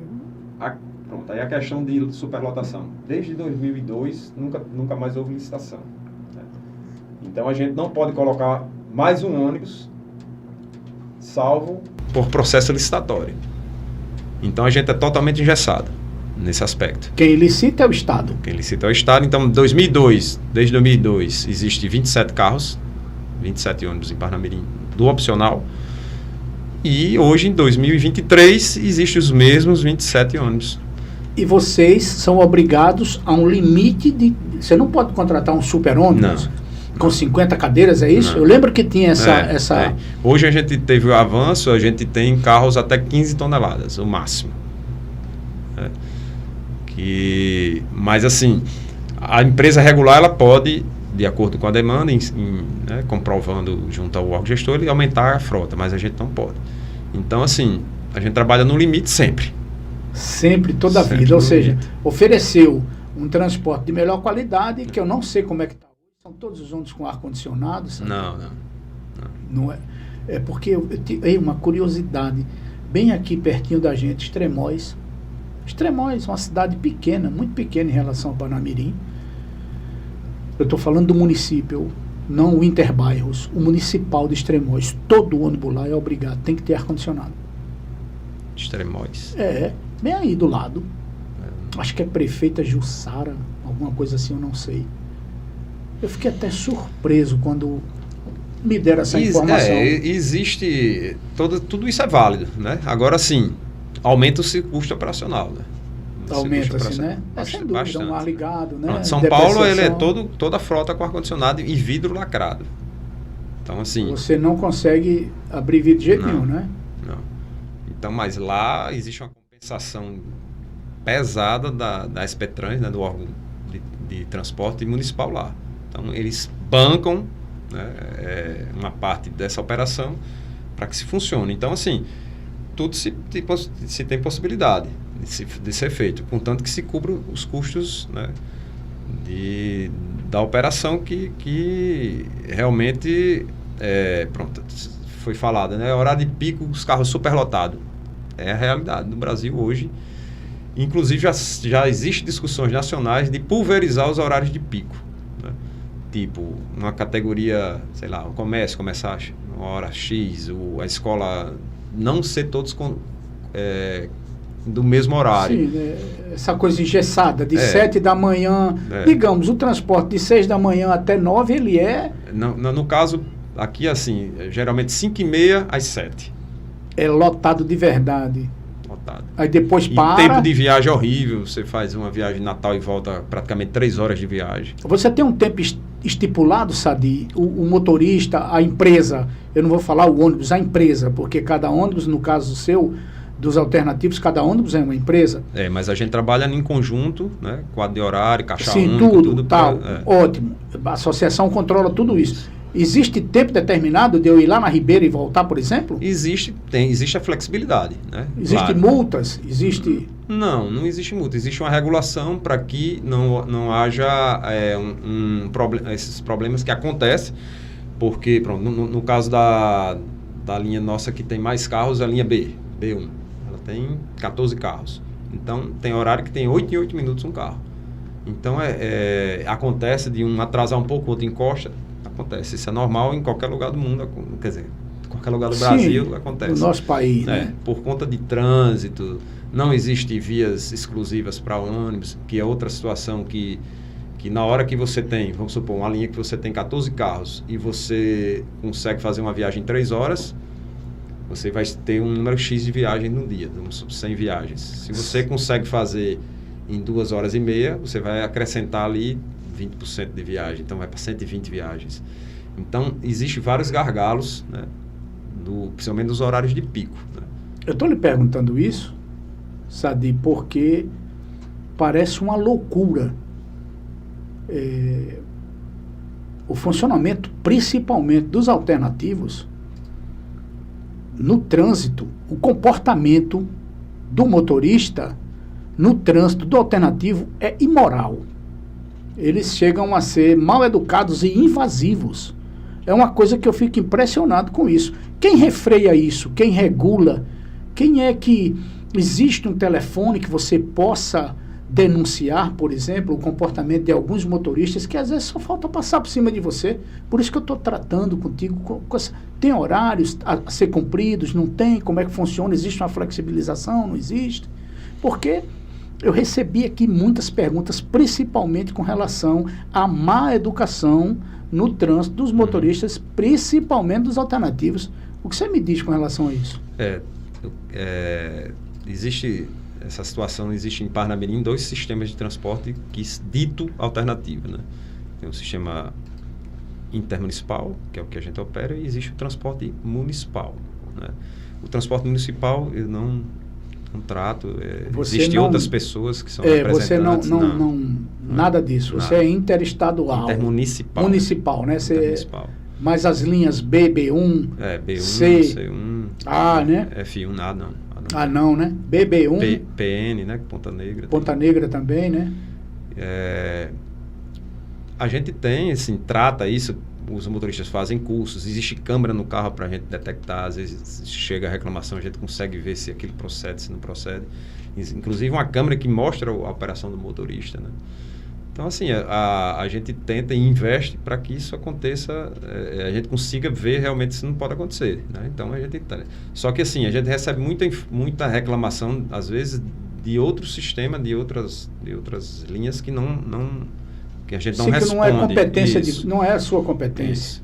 Pronto, aí a questão de superlotação. Desde 2002, nunca mais houve licitação. Né? Então a gente não pode colocar mais um ônibus, salvo por processo licitatório. Então a gente é totalmente engessado nesse aspecto. Quem licita é o Estado. Quem licita é o Estado. Então, desde 2002, existe 27 carros, 27 ônibus em Parnamirim do opcional. E hoje, em 2023, existem os mesmos 27 ônibus. E vocês são obrigados a um limite de... Você não pode contratar um super ônibus com 50 cadeiras, é isso? Não. Eu lembro que tinha essa... Hoje a gente teve o avanço, a gente tem carros até 15 toneladas, o máximo. Mas assim, a empresa regular, ela pode, de acordo com a demanda, comprovando junto ao órgão gestor, ele aumentar a frota, mas a gente não pode. Então, assim, a gente trabalha no limite sempre. Sempre, toda a vida. Ou seja, ofereceu um transporte de melhor qualidade, que eu não sei como é que está. São todos os ônibus com ar-condicionado? Não é. É porque eu tenho uma curiosidade. Bem aqui pertinho da gente, Extremóis. Extremóis é uma cidade pequena, muito pequena em relação ao Parnamirim. Eu estou falando do município, não o Interbairros, o municipal de Extremóis. Todo ônibus lá é obrigado, tem que ter ar-condicionado. Extremóis? Bem aí do lado. Acho que é prefeita Jussara, alguma coisa assim, eu não sei. Eu fiquei até surpreso quando me deram essa informação. Existe, tudo isso é válido, né? Agora sim, aumenta-se o custo operacional, né? Aumenta-se, né? Sem dúvida, um ar ligado, né? Pronto, São Paulo, ele é toda a frota com ar-condicionado e vidro lacrado. Então, assim... Você não consegue abrir vidro de jeito nenhum, né? Não. Então, mas lá existe uma compensação pesada da SPTrans, né? Do órgão de transporte municipal lá. Então, eles bancam, né, uma parte dessa operação para que se funcione. Então, assim, tudo se tem possibilidade de ser feito, contanto que se cubra os custos, né, da operação que realmente, foi falado, né, horário de pico, os carros superlotados. É a realidade no Brasil hoje. Inclusive, já existem discussões nacionais de pulverizar os horários de pico. Né? Tipo, uma categoria, sei lá, o comércio começar uma hora X, a escola não ser todos do mesmo horário. Sim, essa coisa engessada, de 7 da manhã, digamos, o transporte de 6 da manhã até 9, ele é... No caso, aqui assim, geralmente 5h30 às 7. É lotado de verdade. Lotado. Aí depois e para... o tempo de viagem é horrível, você faz uma viagem de Natal e volta praticamente 3 horas de viagem. Você tem um tempo estipulado, Sadi? O motorista, a empresa, eu não vou falar o ônibus, a empresa, porque cada ônibus, no caso seu, dos alternativos, cada ônibus é uma empresa. Mas a gente trabalha em conjunto, né? Quadro de horário, caixa única, tudo tal. Ótimo. A associação controla tudo isso. Existe tempo determinado de eu ir lá na Ribeira e voltar, por exemplo? Existe a flexibilidade, né? Existe multas? Existe... Não existe multa. Existe uma regulação para que não haja esses problemas que acontecem, porque, pronto, no caso da linha nossa que tem mais carros, a linha B1, ela tem 14 carros. Então, tem horário que tem 8 em 8 minutos um carro. Então, acontece de um atrasar um pouco, o outro encosta. Acontece. Isso é normal em qualquer lugar do mundo, quer dizer, em qualquer lugar do Brasil acontece. No nosso país, né? Por conta de trânsito, não existe vias exclusivas para ônibus, que é outra situação que que na hora que você tem, vamos supor, uma linha que você tem 14 carros e você consegue fazer uma viagem em 3 horas, você vai ter um número X de viagens no dia, 100 viagens. Se você consegue fazer em 2 horas e meia, você vai acrescentar ali 20% de viagem, então vai para 120 viagens. Então, existem vários gargalos, né, principalmente nos horários de pico. Né? Eu estou lhe perguntando isso, Sadi, porque parece uma loucura o funcionamento, principalmente dos alternativos, no trânsito, o comportamento do motorista no trânsito do alternativo é imoral. Eles chegam a ser mal educados e invasivos. É uma coisa que eu fico impressionado com isso. Quem refreia isso? Quem regula? Quem é que... Existe um telefone que você possa denunciar, por exemplo, o comportamento de alguns motoristas que às vezes só falta passar por cima de você. Por isso que eu estou tratando contigo. Tem horários a ser cumpridos? Não tem? Como é que funciona? Existe uma flexibilização? Não existe? Porque eu recebi aqui muitas perguntas, principalmente com relação à má educação no trânsito dos motoristas, principalmente dos alternativos. O que você me diz com relação a isso? Existe essa situação, existe em Parnamirim 2 sistemas de transporte que dito alternativo, né? Tem um sistema intermunicipal, que é o que a gente opera, e existe o transporte municipal, né? O transporte municipal eu não trato, existem outras pessoas que são representantes. Você nada disso, nada. Você é interestadual. Intermunicipal. Municipal, né? Intermunicipal. Mas as linhas B, B1, B1, C, C1, A, né? F1, nada, não. Não, né? BB1. PN, né? Ponta Negra. Ponta Negra também, né? A gente tem, assim, trata isso, os motoristas fazem cursos, existe câmera no carro para a gente detectar, às vezes chega a reclamação, a gente consegue ver se aquilo procede, se não procede. Inclusive uma câmera que mostra a operação do motorista, né? Então, assim, a gente tenta e investe para que isso aconteça, a gente consiga ver realmente se não pode acontecer, né? Então, a gente... Só que, assim, a gente recebe muita reclamação, às vezes, de outro sistema, de outras linhas que que a gente não responde. Que não é competência, não é a sua competência. Isso.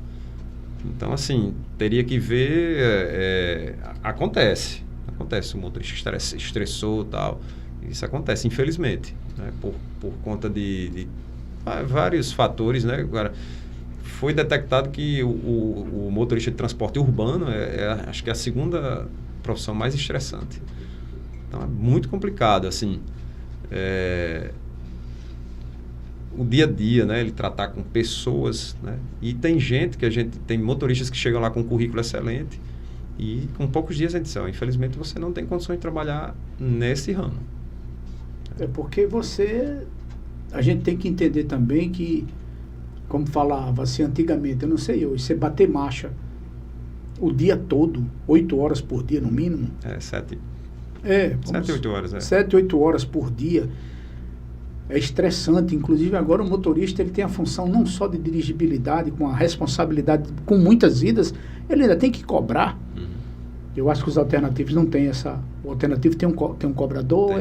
Então, assim, teria que ver... Acontece, o motorista estressou e tal. Isso acontece, infelizmente, né? Por conta de vários fatores, né? Agora, foi detectado que o motorista de transporte urbano acho que é a segunda profissão mais estressante. Então, é muito complicado, assim, o dia a dia, né? Ele tratar com pessoas, né? E tem tem motoristas que chegam lá com um currículo excelente e com poucos dias de edição. Infelizmente, você não tem condições de trabalhar nesse ramo. É porque a gente tem que entender também que, como falava-se antigamente, eu não sei hoje, você bater marcha o dia todo, 8 horas por dia no mínimo. 7, 8 horas. 7, 8 horas por dia. É estressante. Inclusive agora o motorista ele tem a função não só de dirigibilidade, com a responsabilidade, com muitas vidas, ele ainda tem que cobrar. Eu acho que os alternativos não têm essa... O alternativo tem um cobrador,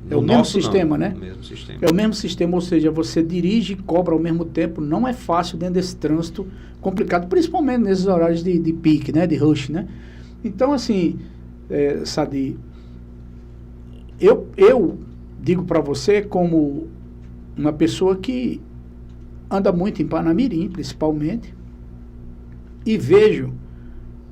é o mesmo sistema, né? O mesmo sistema. É o mesmo sistema, ou seja, você dirige e cobra ao mesmo tempo. Não é fácil dentro desse trânsito complicado, principalmente nesses horários de peak, né? De rush, né? Então, assim, Sadi, eu digo para você como uma pessoa que anda muito em Parnamirim, principalmente, e vejo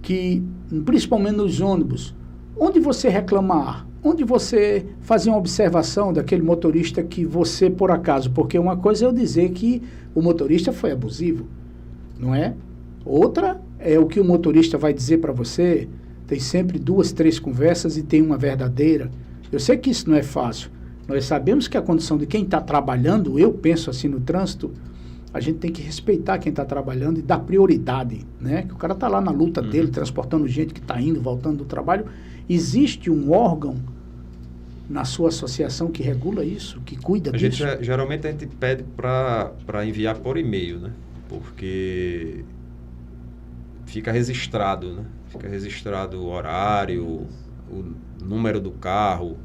que, principalmente nos ônibus, onde você reclamar, onde você fazer uma observação daquele motorista que você, por acaso, porque uma coisa é eu dizer que o motorista foi abusivo, não é? Outra é o que o motorista vai dizer para você, tem sempre 2, 3 conversas e tem uma verdadeira. Eu sei que isso não é fácil. Nós sabemos que a condição de quem está trabalhando, eu penso assim no trânsito, a gente tem que respeitar quem está trabalhando e dar prioridade, né? Que o cara está lá na luta dele, transportando gente que está indo, voltando do trabalho. Existe um órgão na sua associação que regula isso, que cuida disso? Geralmente a gente pede para enviar por e-mail, né? Porque fica registrado, né? Fica registrado o horário, o número do carro.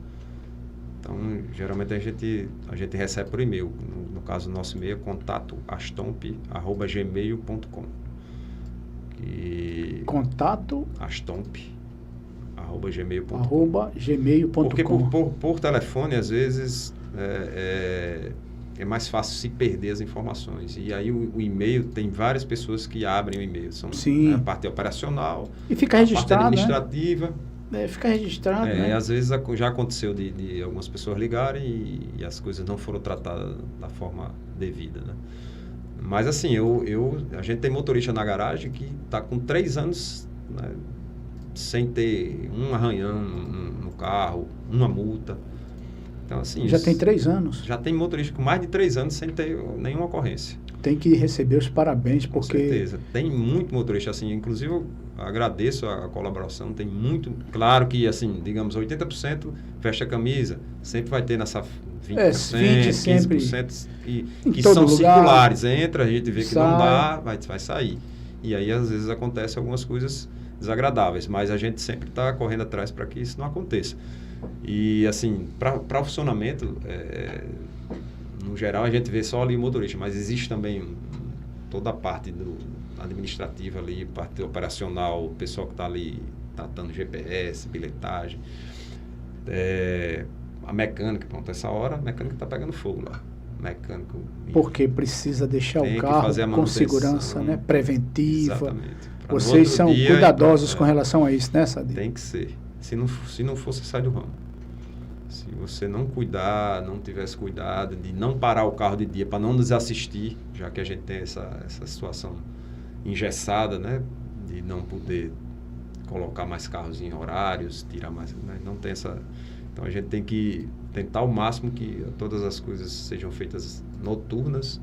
Então, geralmente a gente recebe por e-mail. No caso, o nosso e-mail é contato@astomp@gmail.com. Contato astomp@gmail.com. Porque por telefone, às vezes, é mais fácil se perder as informações. E aí o e-mail, tem várias pessoas que abrem o e-mail. São a parte operacional, e fica registrado, a parte administrativa. Né? Fica registrado, né? E às vezes já aconteceu de algumas pessoas ligarem e as coisas não foram tratadas da forma devida, né? Mas assim, a gente tem motorista na garagem que está com 3 anos, né, sem ter um arranhão no carro, uma multa. Então, assim, já tem 3 anos. Já tem motorista com mais de 3 anos sem ter nenhuma ocorrência. Tem que receber os parabéns, porque... Com certeza. Tem muito motorista assim, inclusive eu agradeço a colaboração, tem muito... Claro que, assim, digamos, 80% veste a camisa, sempre vai ter nessa 20%, 15% que são singulares. Entra, a gente vê que não dá, vai sair. E aí, às vezes, acontece algumas coisas desagradáveis, mas a gente sempre está correndo atrás para que isso não aconteça. E, assim, para o funcionamento, no geral, a gente vê só ali o motorista, mas existe também toda a parte administrativa ali, parte operacional, o pessoal que está ali tratando GPS, bilhetagem, a mecânica, pronto, essa hora a mecânica está pegando fogo lá. Mecânico. Porque precisa deixar o carro com segurança, né? Preventiva. Exatamente. Vocês são cuidadosos com relação a isso, né, Sadi? Tem que ser. Se não for, você sai do ramo. Se você não cuidar, não tivesse cuidado de não parar o carro de dia para não nos assistir, já que a gente tem essa situação engessada, né? De não poder colocar mais carros em horários, tirar mais... Né? Não tem essa... Então, a gente tem que tentar ao máximo que todas as coisas sejam feitas noturnas,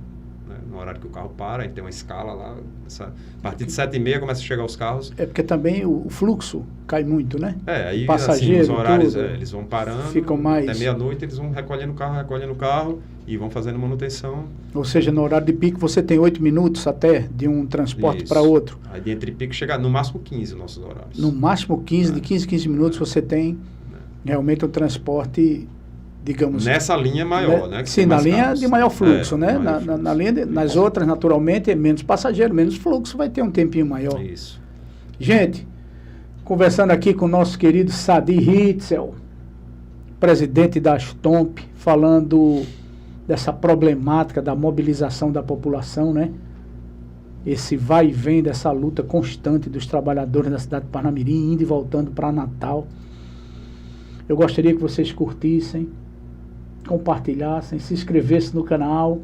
né? No horário que o carro para, a gente tem uma escala lá. A partir de 7h30 começa a chegar os carros. Porque também o fluxo cai muito, né? Aí passageiro, assim, os horários, tudo, eles vão parando, ficam mais... até meia-noite eles vão recolhendo o carro e vão fazendo manutenção. Ou seja, no horário de pico você tem 8 minutos até de um transporte para outro. Aí de entre pico chega no máximo 15 os nossos horários. No máximo 15, de 15 minutos você tem realmente um transporte, digamos... Nessa linha maior, né? Sim, na linha de maior fluxo, né? Na linha nas outras, naturalmente, é menos passageiro, menos fluxo, vai ter um tempinho maior. Isso. Gente, conversando aqui com o nosso querido Sadi Hitzel, presidente da Astomp, falando dessa problemática da mobilização da população, né? Esse vai e vem dessa luta constante dos trabalhadores da cidade de Parnamirim, indo e voltando para Natal. Eu gostaria que vocês curtissem, compartilhassem, se inscrevessem no canal,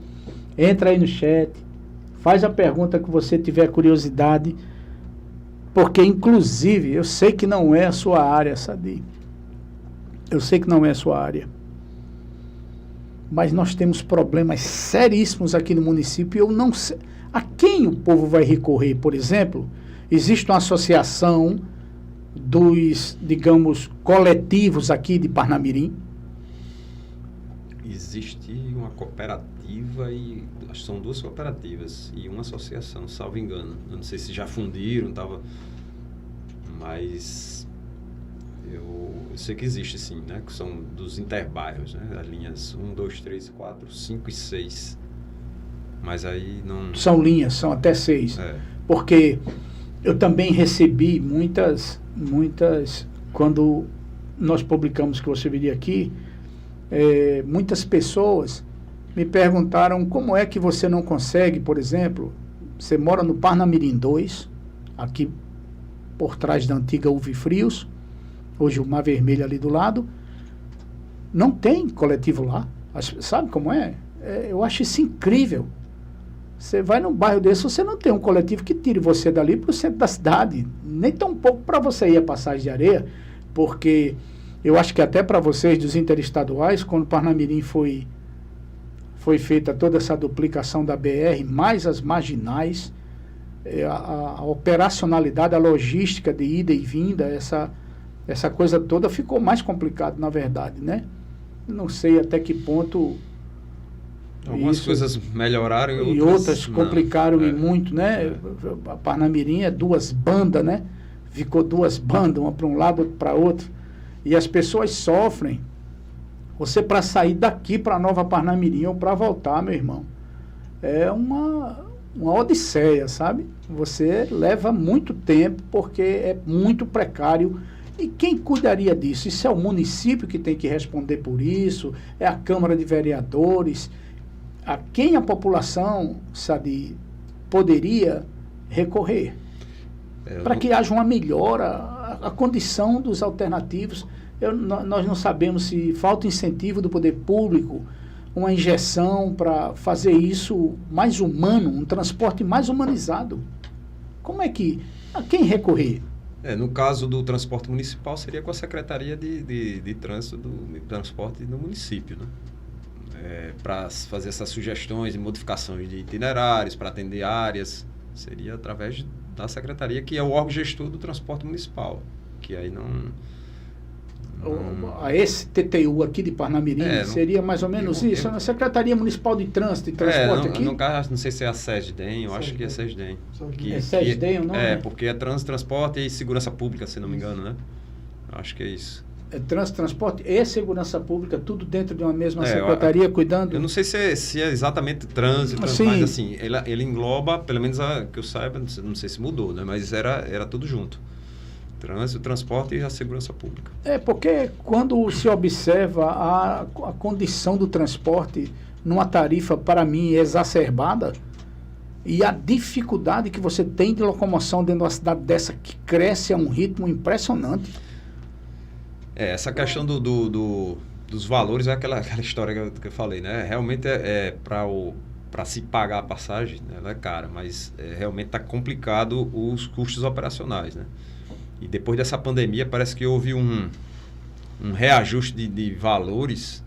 entra aí no chat, faz a pergunta que você tiver curiosidade, porque inclusive eu sei que não é a sua área, Sadi. Eu sei que não é a sua área. Mas nós temos problemas seríssimos aqui no município e eu não sei a quem o povo vai recorrer. Por exemplo, existe uma associação dos, digamos, coletivos aqui de Parnamirim. Existe uma cooperativa e acho que são 2 cooperativas e uma associação, salvo engano. Eu não sei se já fundiram, mas eu sei que existe sim, né? Que são dos interbairros, né? As linhas 1, 2, 3, 4, 5 e 6. Mas aí não... São linhas, são até 6. Porque eu também recebi muitas, quando nós publicamos que você viria aqui, muitas pessoas me perguntaram como é que você não consegue, por exemplo, você mora no Parnamirim 2, aqui por trás da antiga Uvi Frios, hoje o Mar Vermelho ali do lado, não tem coletivo lá. Sabe como é? Eu acho isso incrível. Você vai num bairro desse, você não tem um coletivo que tire você dali para o centro da cidade, nem tão pouco para você ir a Passagem de Areia, porque eu acho que até para vocês dos interestaduais, quando Parnamirim foi feita toda essa duplicação da BR, mais as marginais, a operacionalidade, a logística de ida e vinda, essa coisa toda ficou mais complicado, na verdade, né? Não sei até que ponto... Algumas coisas melhoraram e outras complicaram e muito, né? A Parnamirim é 2 bandas, né? Ficou 2 bandas, uma para um lado, outra para outro. E as pessoas sofrem Você, para sair daqui para Nova Parnamirim ou para voltar, meu irmão, é uma odisseia, sabe? Você leva muito tempo porque é muito precário. E quem cuidaria disso? Isso é o município que tem que responder por isso, é a Câmara de Vereadores. A quem a população, Sadi, poderia recorrer? Para que haja uma melhora, a condição dos alternativos. Nós não sabemos se falta incentivo do poder público, uma injeção para fazer isso mais humano, um transporte mais humanizado. Como é que... A quem recorrer? No caso do transporte municipal, seria com a Secretaria de Trânsito do Transporte do município, né? Para fazer essas sugestões e modificações de itinerários, para atender áreas, seria através da Secretaria, que é o órgão gestor do transporte municipal, que aí Esse TTU aqui de Parnamirim seria mais ou menos isso? A Secretaria Municipal de Trânsito e Transporte aqui? No caso, não sei se é a SESDEM, eu acho que é SESDEM. É SESDEM o nome? Porque é Trânsito, Transporte e Segurança Pública, se não me engano, né? Acho que é isso. É Trânsito, Transporte e Segurança Pública, tudo dentro de uma mesma secretaria, cuidando... Eu não sei se é exatamente trânsito, mas assim, ele engloba, pelo menos que eu saiba, não sei se mudou, né? Mas era tudo junto. Trânsito, transporte e a segurança pública. Porque quando se observa a condição do transporte numa tarifa, para mim, exacerbada, e a dificuldade que você tem de locomoção dentro de uma cidade dessa, que cresce a um ritmo impressionante. Essa questão dos valores é aquela história que eu falei, né? Realmente para se pagar a passagem, né? Ela é cara, mas realmente está complicado os custos operacionais, né? E depois dessa pandemia parece que houve um reajuste de valores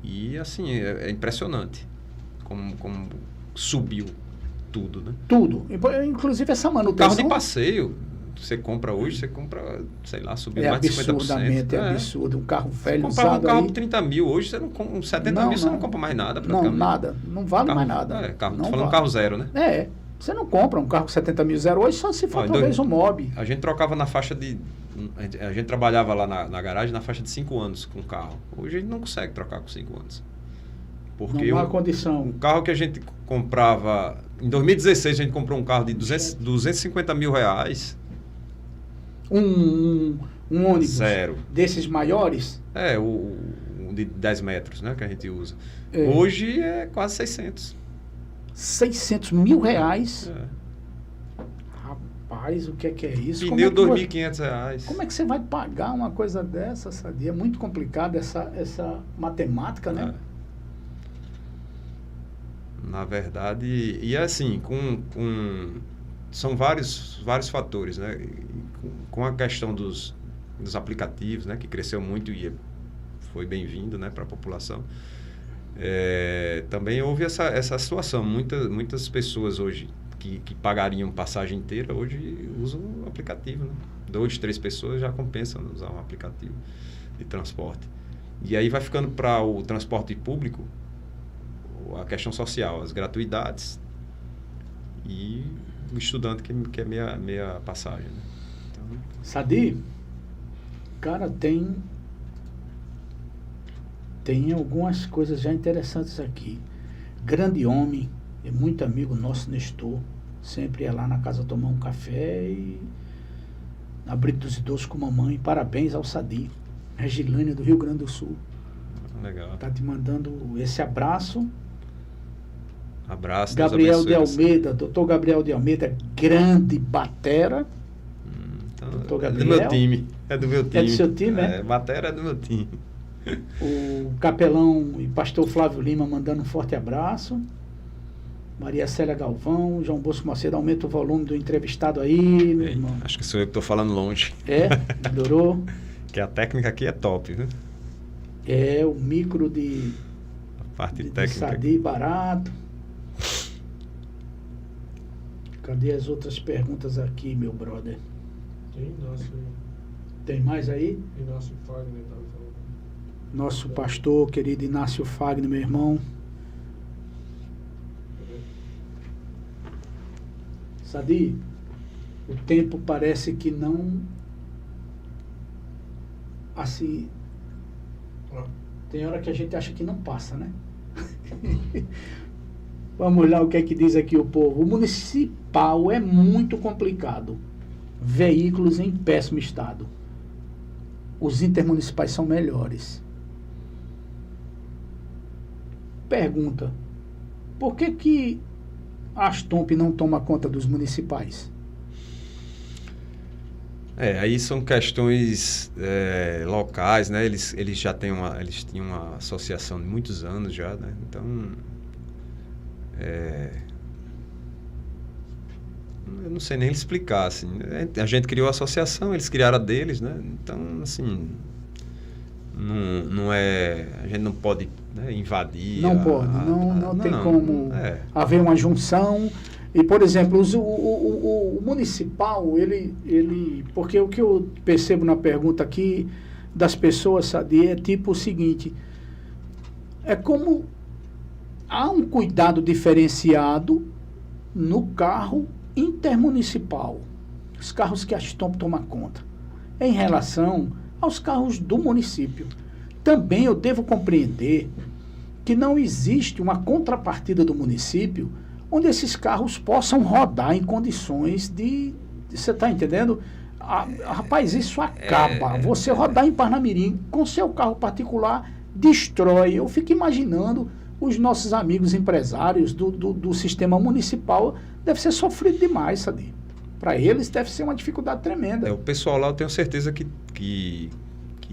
e assim, é impressionante como subiu tudo, né? Tudo, inclusive essa manutenção. Carro de passeio, você compra hoje, sei lá, subiu mais de 50%. Absurdamente absurdo, um carro velho usado. Comprava um carro aí. por 30 mil, hoje com 70 mil você não compra mais nada. Não, nada, não vale mais nada. Tô falando carro zero, né? Você não compra um carro com 70 mil zero hoje, só se for talvez um mob. A gente trocava na faixa de... A gente trabalhava lá na garagem na faixa de 5 anos com o carro. Hoje a gente não consegue trocar com 5 anos. Porque não há condição. Um carro que a gente comprava... Em 2016 a gente comprou um carro de 250 mil reais. Um ônibus zero. Desses maiores? O de 10 metros, né, que a gente usa. Hoje é quase 600. 600 mil reais? Rapaz, o que é isso? Pneu R$2.500. Como é que você vai pagar uma coisa dessa, Sadi? É muito complicado essa matemática, né? Na verdade, e assim, são vários fatores, né? Com a questão dos aplicativos, né, que cresceu muito e foi bem-vindo, né, para a população. Também houve essa situação. Muitas pessoas hoje que pagariam passagem inteira, hoje usam o aplicativo, né? 2, 3 pessoas já compensam usar um aplicativo de transporte. E aí vai ficando para o transporte público a questão social, as gratuidades e o estudante que é meia passagem, né? Então... Sadi, cara, tem algumas coisas já interessantes aqui. Grande homem, é muito amigo nosso, Nestor. Sempre ia lá na casa tomar um café e na Brito dos Idosos com mamãe. Parabéns ao Sadi. Regilânia do Rio Grande do Sul. Legal. Tá te mandando esse abraço. Abraço. Gabriel de Almeida, doutor Gabriel de Almeida, grande batera. Doutor Gabriel. É do meu time. É do seu time, né? Batera é do meu time. O capelão e pastor Flávio Lima mandando um forte abraço. Maria Célia Galvão, João Bosco Macedo, aumenta o volume do entrevistado aí, meu irmão. Acho que sou eu que estou falando longe. Melhorou. Que a técnica aqui é top, viu? O micro a parte técnica. De Sadi barato. Cadê as outras perguntas aqui, meu brother? Tem mais aí? Inácio Fagner estava falando. Nosso pastor querido Inácio Fagner, meu irmão. Sadi, o tempo parece que não... Assim... Tem hora que a gente acha que não passa, né? Vamos lá, o que é que diz aqui o povo. O municipal é muito complicado. Veículos em péssimo estado. Os intermunicipais são melhores. Pergunta. Por que a Astomp não toma conta dos municipais? Aí são questões locais, né? Eles já têm eles tinham uma associação de muitos anos já, né? Então, eu não sei nem explicar, assim. A gente criou a associação, eles criaram a deles, né? Então, assim, não é... A gente não pode, né, invadir... Não pode, não tem como haver uma junção. E, por exemplo, o municipal, ele... Porque o que eu percebo na pergunta aqui das pessoas, Sadi, é tipo o seguinte... É como há um cuidado diferenciado no carro intermunicipal. Os carros que a Astomp toma conta. Em relação aos carros do município. Também eu devo compreender que não existe uma contrapartida do município onde esses carros possam rodar em condições de... Você está entendendo? Rapaz, isso acaba. Você rodar em Parnamirim com seu carro particular destrói. Eu fico imaginando os nossos amigos empresários do sistema municipal. Deve ser sofrido demais, Sadi. Para eles deve ser uma dificuldade tremenda. O pessoal lá eu tenho certeza que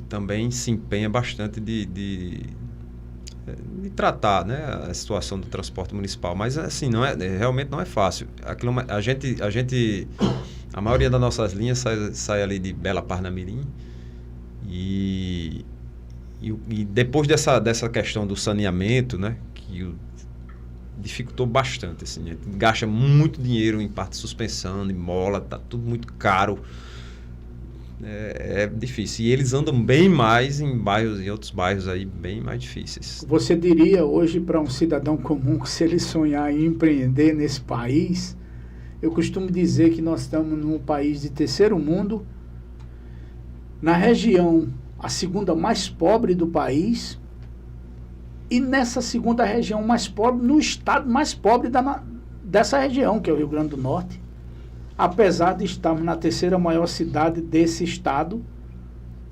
também se empenha bastante de tratar, né, a situação do transporte municipal, mas assim realmente não é fácil. Aquilo, a maioria das nossas linhas sai ali de Bela Parnamirim e depois dessa questão do saneamento, né, que dificultou bastante, assim, a gente gasta muito dinheiro em parte de suspensão, em mola, tá tudo muito caro. É difícil. E eles andam bem mais em outros bairros aí bem mais difíceis. Você diria hoje para um cidadão comum que se ele sonhar em empreender nesse país, eu costumo dizer que nós estamos num país de terceiro mundo, na região a segunda mais pobre do país, e nessa segunda região mais pobre, no estado mais pobre dessa região, que é o Rio Grande do Norte. Apesar de estarmos na terceira maior cidade desse estado,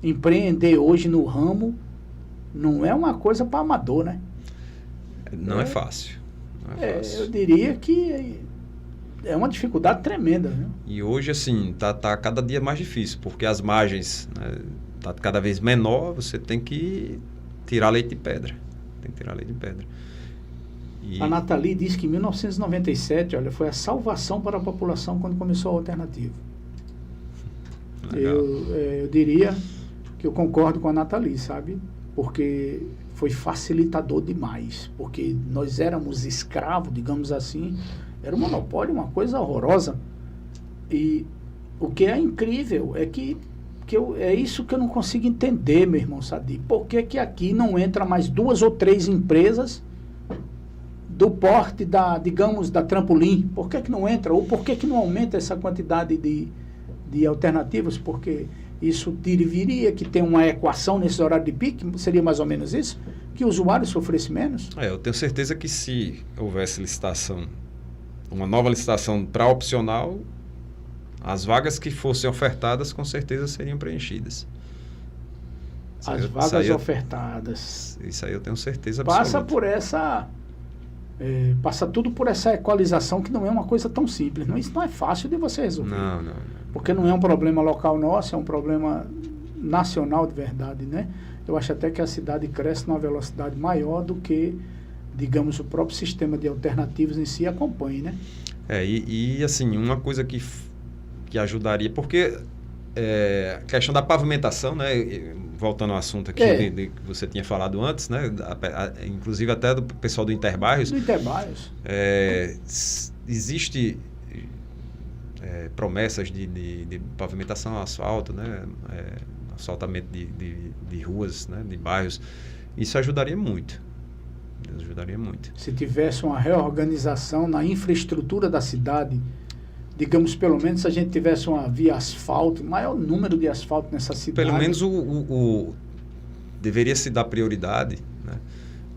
empreender hoje no ramo não é uma coisa para amador, né? Não é fácil. Não é fácil. Eu diria que é uma dificuldade tremenda, né? E hoje, assim, tá cada dia mais difícil, porque as margens, né, tá cada vez menor, você tem que tirar leite de pedra. A Nathalie diz que em 1997, olha, foi a salvação para a população quando começou a alternativa. Eu diria que eu concordo com a Nathalie, sabe? Porque foi facilitador demais. Porque nós éramos escravos, digamos assim. Era um monopólio, uma coisa horrorosa. E o que é incrível é que é isso que eu não consigo entender, meu irmão Sadi. Por que aqui não entra mais 2 ou 3 empresas do porte digamos, da Trampolim? Por que não entra? Ou por que não aumenta essa quantidade de alternativas? Porque isso viria que tem uma equação nesse horário de pique, seria mais ou menos isso? Que o usuário sofresse menos? Eu tenho certeza que se houvesse licitação, uma nova licitação para opcional, as vagas que fossem ofertadas com certeza seriam preenchidas. As vagas ofertadas. Isso aí eu tenho certeza absoluta. Passa tudo por essa equalização, que não é uma coisa tão simples. Isso não é fácil de você resolver. Não. Porque não é um problema local nosso, é um problema nacional de verdade, né? Eu acho até que a cidade cresce numa velocidade maior do que, digamos, o próprio sistema de alternativas em si acompanha, né? E assim, uma coisa que ajudaria, porque a questão da pavimentação, né? Voltando ao assunto aqui que você tinha falado antes, né? Inclusive até do pessoal do Interbairros. Existe promessas de pavimentação, asfalto, né? Asfaltamento de ruas, né? De bairros. Isso ajudaria muito. Se tivesse uma reorganização na infraestrutura da cidade, digamos, pelo menos se a gente tivesse uma via asfalto, maior número de asfalto nessa cidade. Pelo menos deveria se dar prioridade, né,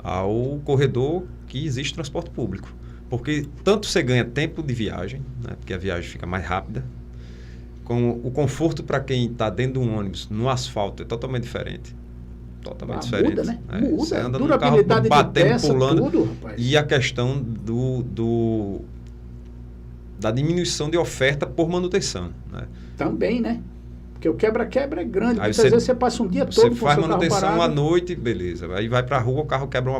ao corredor que existe transporte público. Porque tanto você ganha tempo de viagem, né, porque a viagem fica mais rápida, com o conforto para quem está dentro de um ônibus no asfalto é totalmente diferente. Totalmente diferente. Muda, né? É, Muda. você anda Durabilidade num carro batendo, de peça, pulando. tudo, rapaz. E a questão da diminuição de oferta por manutenção, né? Também, né? Porque o quebra-quebra é grande. Aí Muitas vezes você passa um dia todo Você com o faz seu carro manutenção parado. à noite, beleza. Aí vai para a rua, o carro quebra uma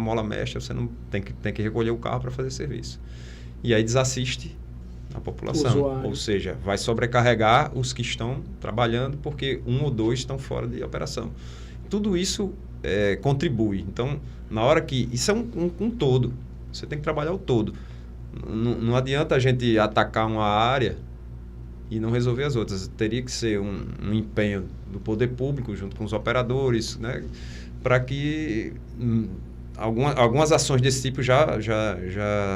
mola mexe, você não tem que recolher o carro para fazer serviço. E aí desassiste a população. Usuário. Ou seja, vai sobrecarregar os que estão trabalhando porque um ou dois estão fora de operação. Tudo isso contribui. Então, na hora que... Isso é um todo. Você tem que trabalhar o todo. Não adianta a gente atacar uma área e não resolver as outras. Teria que ser um empenho do poder público junto com os operadores, né, para que algumas ações desse tipo já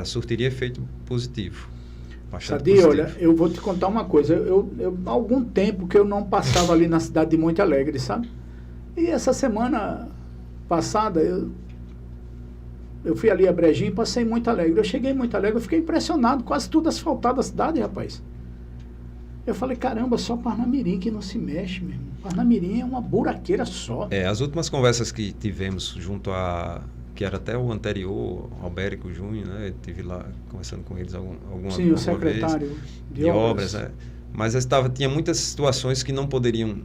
surtiria efeito positivo. Sadi, olha, eu vou te contar uma coisa. Eu há algum tempo que eu não passava ali na cidade de Monte Alegre, sabe? E essa semana passada eu fui ali a Brejinho e passei em Monte Alegre. Eu cheguei em Monte Alegre, eu fiquei impressionado, quase tudo asfaltado a cidade, rapaz. Eu falei, caramba, só Parnamirim que não se mexe mesmo. Parnamirim é uma buraqueira só. As últimas conversas que tivemos junto que era até o anterior, Albérico Júnior, né? Eu estive lá conversando com eles alguma Sim, o secretário vez, de obras. Né? Mas tinha muitas situações que não poderiam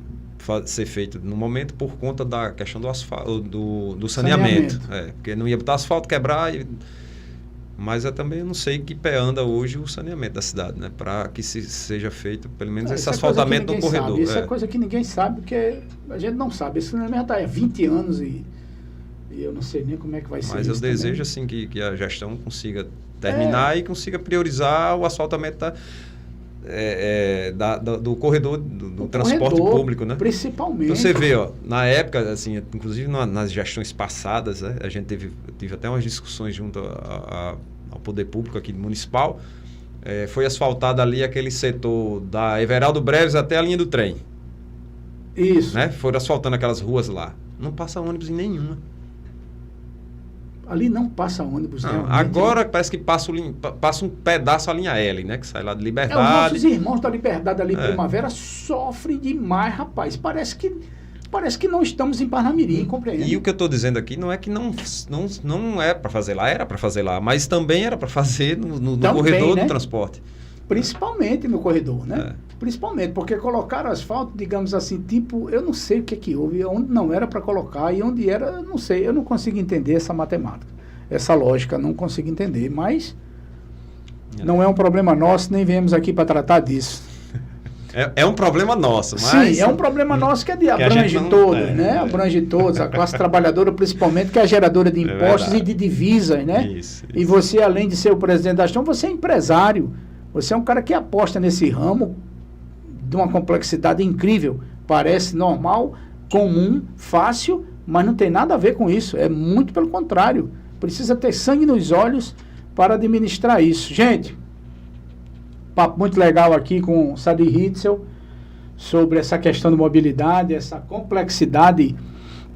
ser feitas no momento por conta da questão do asfalto, do saneamento. Porque não ia botar asfalto, quebrar... Mas eu também não sei que pé anda hoje o saneamento da cidade, né? Para que seja feito, pelo menos, esse asfaltamento no corredor. Sabe. Isso é coisa que ninguém sabe, porque a gente não sabe. Esse saneamento está há 20 anos e eu não sei nem como é que vai ser. Mas eu desejo, assim, que a gestão consiga terminar e consiga priorizar o asfaltamento do corredor do transporte público, né? Principalmente. Então você vê, na época, assim, inclusive nas gestões passadas, né, a gente tive até umas discussões junto ao poder público aqui municipal. Foi asfaltado ali aquele setor da Everaldo Breves até a linha do trem. Isso. Né? Foram asfaltando aquelas ruas lá. Não passa ônibus em nenhuma. Ali não passa ônibus. Não, agora parece que passa um pedaço a linha L, né? Que sai lá de Liberdade. Os nossos irmãos da Liberdade ali, Primavera, sofrem demais, rapaz. Parece que não estamos em Parnamirim, compreende? E o que eu estou dizendo aqui não é que não é para fazer lá, era para fazer lá, mas também era para fazer no corredor, né? Do transporte. Principalmente no corredor, né? Principalmente, porque colocaram asfalto, digamos assim, tipo, eu não sei o que houve, onde não era para colocar e onde era, eu não sei, eu não consigo entender essa matemática, essa lógica, não consigo entender, mas não é um problema nosso, nem viemos aqui para tratar disso. É um problema nosso, mas... Sim, é um problema nosso que abrange todos, né? Abrange todos, a classe trabalhadora principalmente, que é a geradora de impostos e de divisas, né? Isso. E você, além de ser o presidente da gestão, você é empresário, você é um cara que aposta nesse ramo de uma complexidade incrível. Parece normal, comum, fácil, mas não tem nada a ver com isso. É muito pelo contrário. Precisa ter sangue nos olhos para administrar isso. Gente, papo muito legal aqui com o Sadi Ritzel sobre essa questão de mobilidade, essa complexidade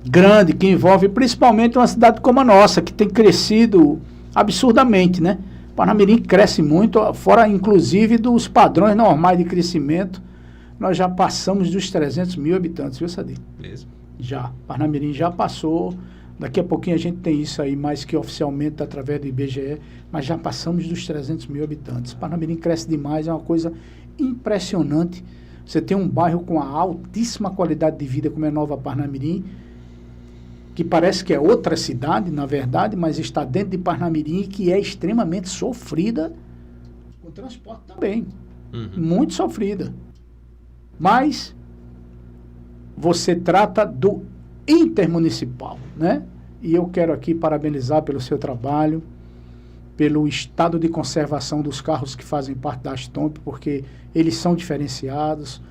grande que envolve principalmente uma cidade como a nossa, que tem crescido absurdamente, né? Parnamirim cresce muito, fora inclusive dos padrões normais de crescimento. Nós já passamos dos 300 mil habitantes, viu, Sadi? Mesmo. Já. Parnamirim já passou. Daqui a pouquinho a gente tem isso aí, mais que oficialmente através do IBGE, mas já passamos dos 300 mil habitantes. Parnamirim cresce demais, é uma coisa impressionante. Você tem um bairro com a altíssima qualidade de vida, como é Nova Parnamirim, que parece que é outra cidade, na verdade, mas está dentro de Parnamirim e que é extremamente sofrida com o transporte também. Muito sofrida. Mas você trata do intermunicipal, né? E eu quero aqui parabenizar pelo seu trabalho, pelo estado de conservação dos carros que fazem parte da Astomp, porque eles são diferenciados.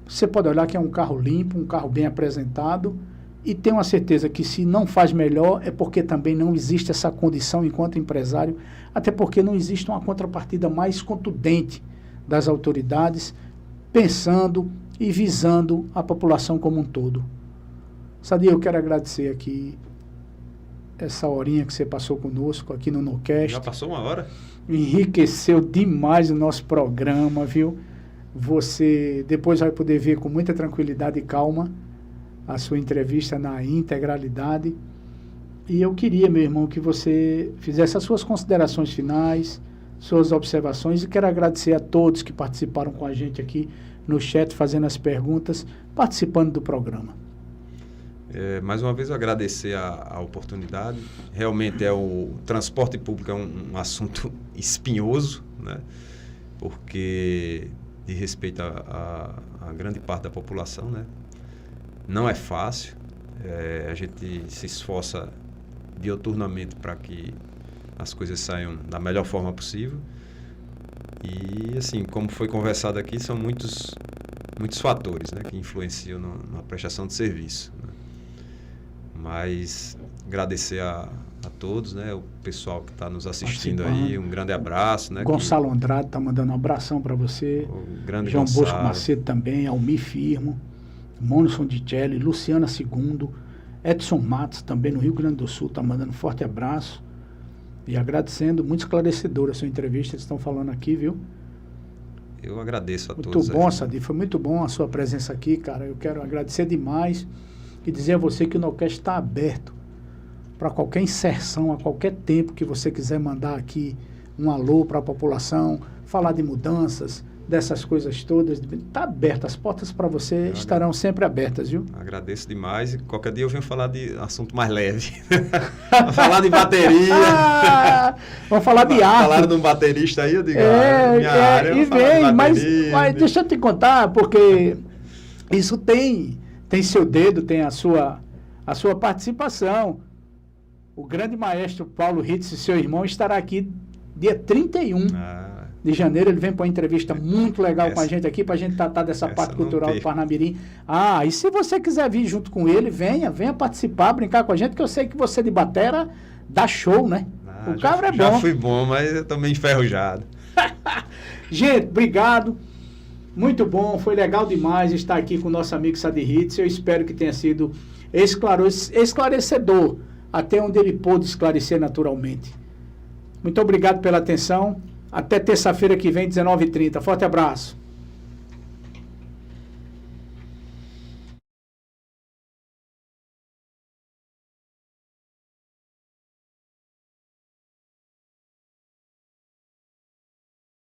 Você pode olhar que é um carro limpo, um carro bem apresentado, e tenho uma certeza que se não faz melhor é porque também não existe essa condição enquanto empresário, até porque não existe uma contrapartida mais contundente das autoridades, pensando e visando a população como um todo. Sadia, eu quero agradecer aqui essa horinha que você passou conosco aqui no NoCast. Já passou uma hora? Enriqueceu demais o nosso programa, viu? Você depois vai poder ver com muita tranquilidade e calma a sua entrevista na integralidade. E eu queria, meu irmão, que você fizesse as suas considerações finais, suas observações, e quero agradecer a todos que participaram com a gente aqui no chat, fazendo as perguntas, participando do programa. Mais uma vez eu agradecer a oportunidade. Realmente o transporte público é um assunto espinhoso, né? Porque de respeito a grande parte da população, né? Não é fácil. A gente se esforça diuturnamente para que as coisas saiam da melhor forma possível. E, assim, como foi conversado aqui, são muitos fatores, né, que influenciam na prestação de serviço, né? Mas agradecer a todos, né, o pessoal que está nos assistindo aí, um grande abraço. Né, Gonçalo Andrade está mandando um abração para você. O grande João Gonçalo. Bosco Macedo também, Almir Firmo, Monson de Celli, Luciana Segundo, Edson Matos, também no Rio Grande do Sul, está mandando um forte abraço. E agradecendo, muito esclarecedora a sua entrevista, eles estão falando aqui, viu? Eu agradeço a muito todos. Muito bom, Sadia, foi muito bom a sua presença aqui, cara. Eu quero agradecer demais e dizer a você que o NoCast está aberto para qualquer inserção, a qualquer tempo que você quiser mandar aqui um alô para a população, falar de mudanças, dessas coisas todas, está aberto, as portas para você estarão sempre abertas, viu? Agradeço demais e qualquer dia eu venho falar de assunto mais leve. Falar de bateria. Vamos falar de arte. Falaram de um baterista aí, eu digo, minha área. E vem, mas deixa eu te contar, porque isso tem seu dedo, tem a sua participação. O grande maestro Paulo Ritz e seu irmão estará aqui dia 31 de janeiro. Ele vem para uma entrevista muito legal com a gente aqui, para a gente tratar dessa parte cultural do Parnamirim. E se você quiser vir junto com ele, venha participar, brincar com a gente, que eu sei que você de batera dá show, né? O cabra é bom. Já fui bom, mas eu tô meio enferrujado. Gente, obrigado. Muito bom, foi legal demais estar aqui com o nosso amigo Sadia Ritz. Eu espero que tenha sido esclarecedor, até onde ele pôde esclarecer naturalmente. Muito obrigado pela atenção. Até terça-feira que vem, 19h30. Forte abraço.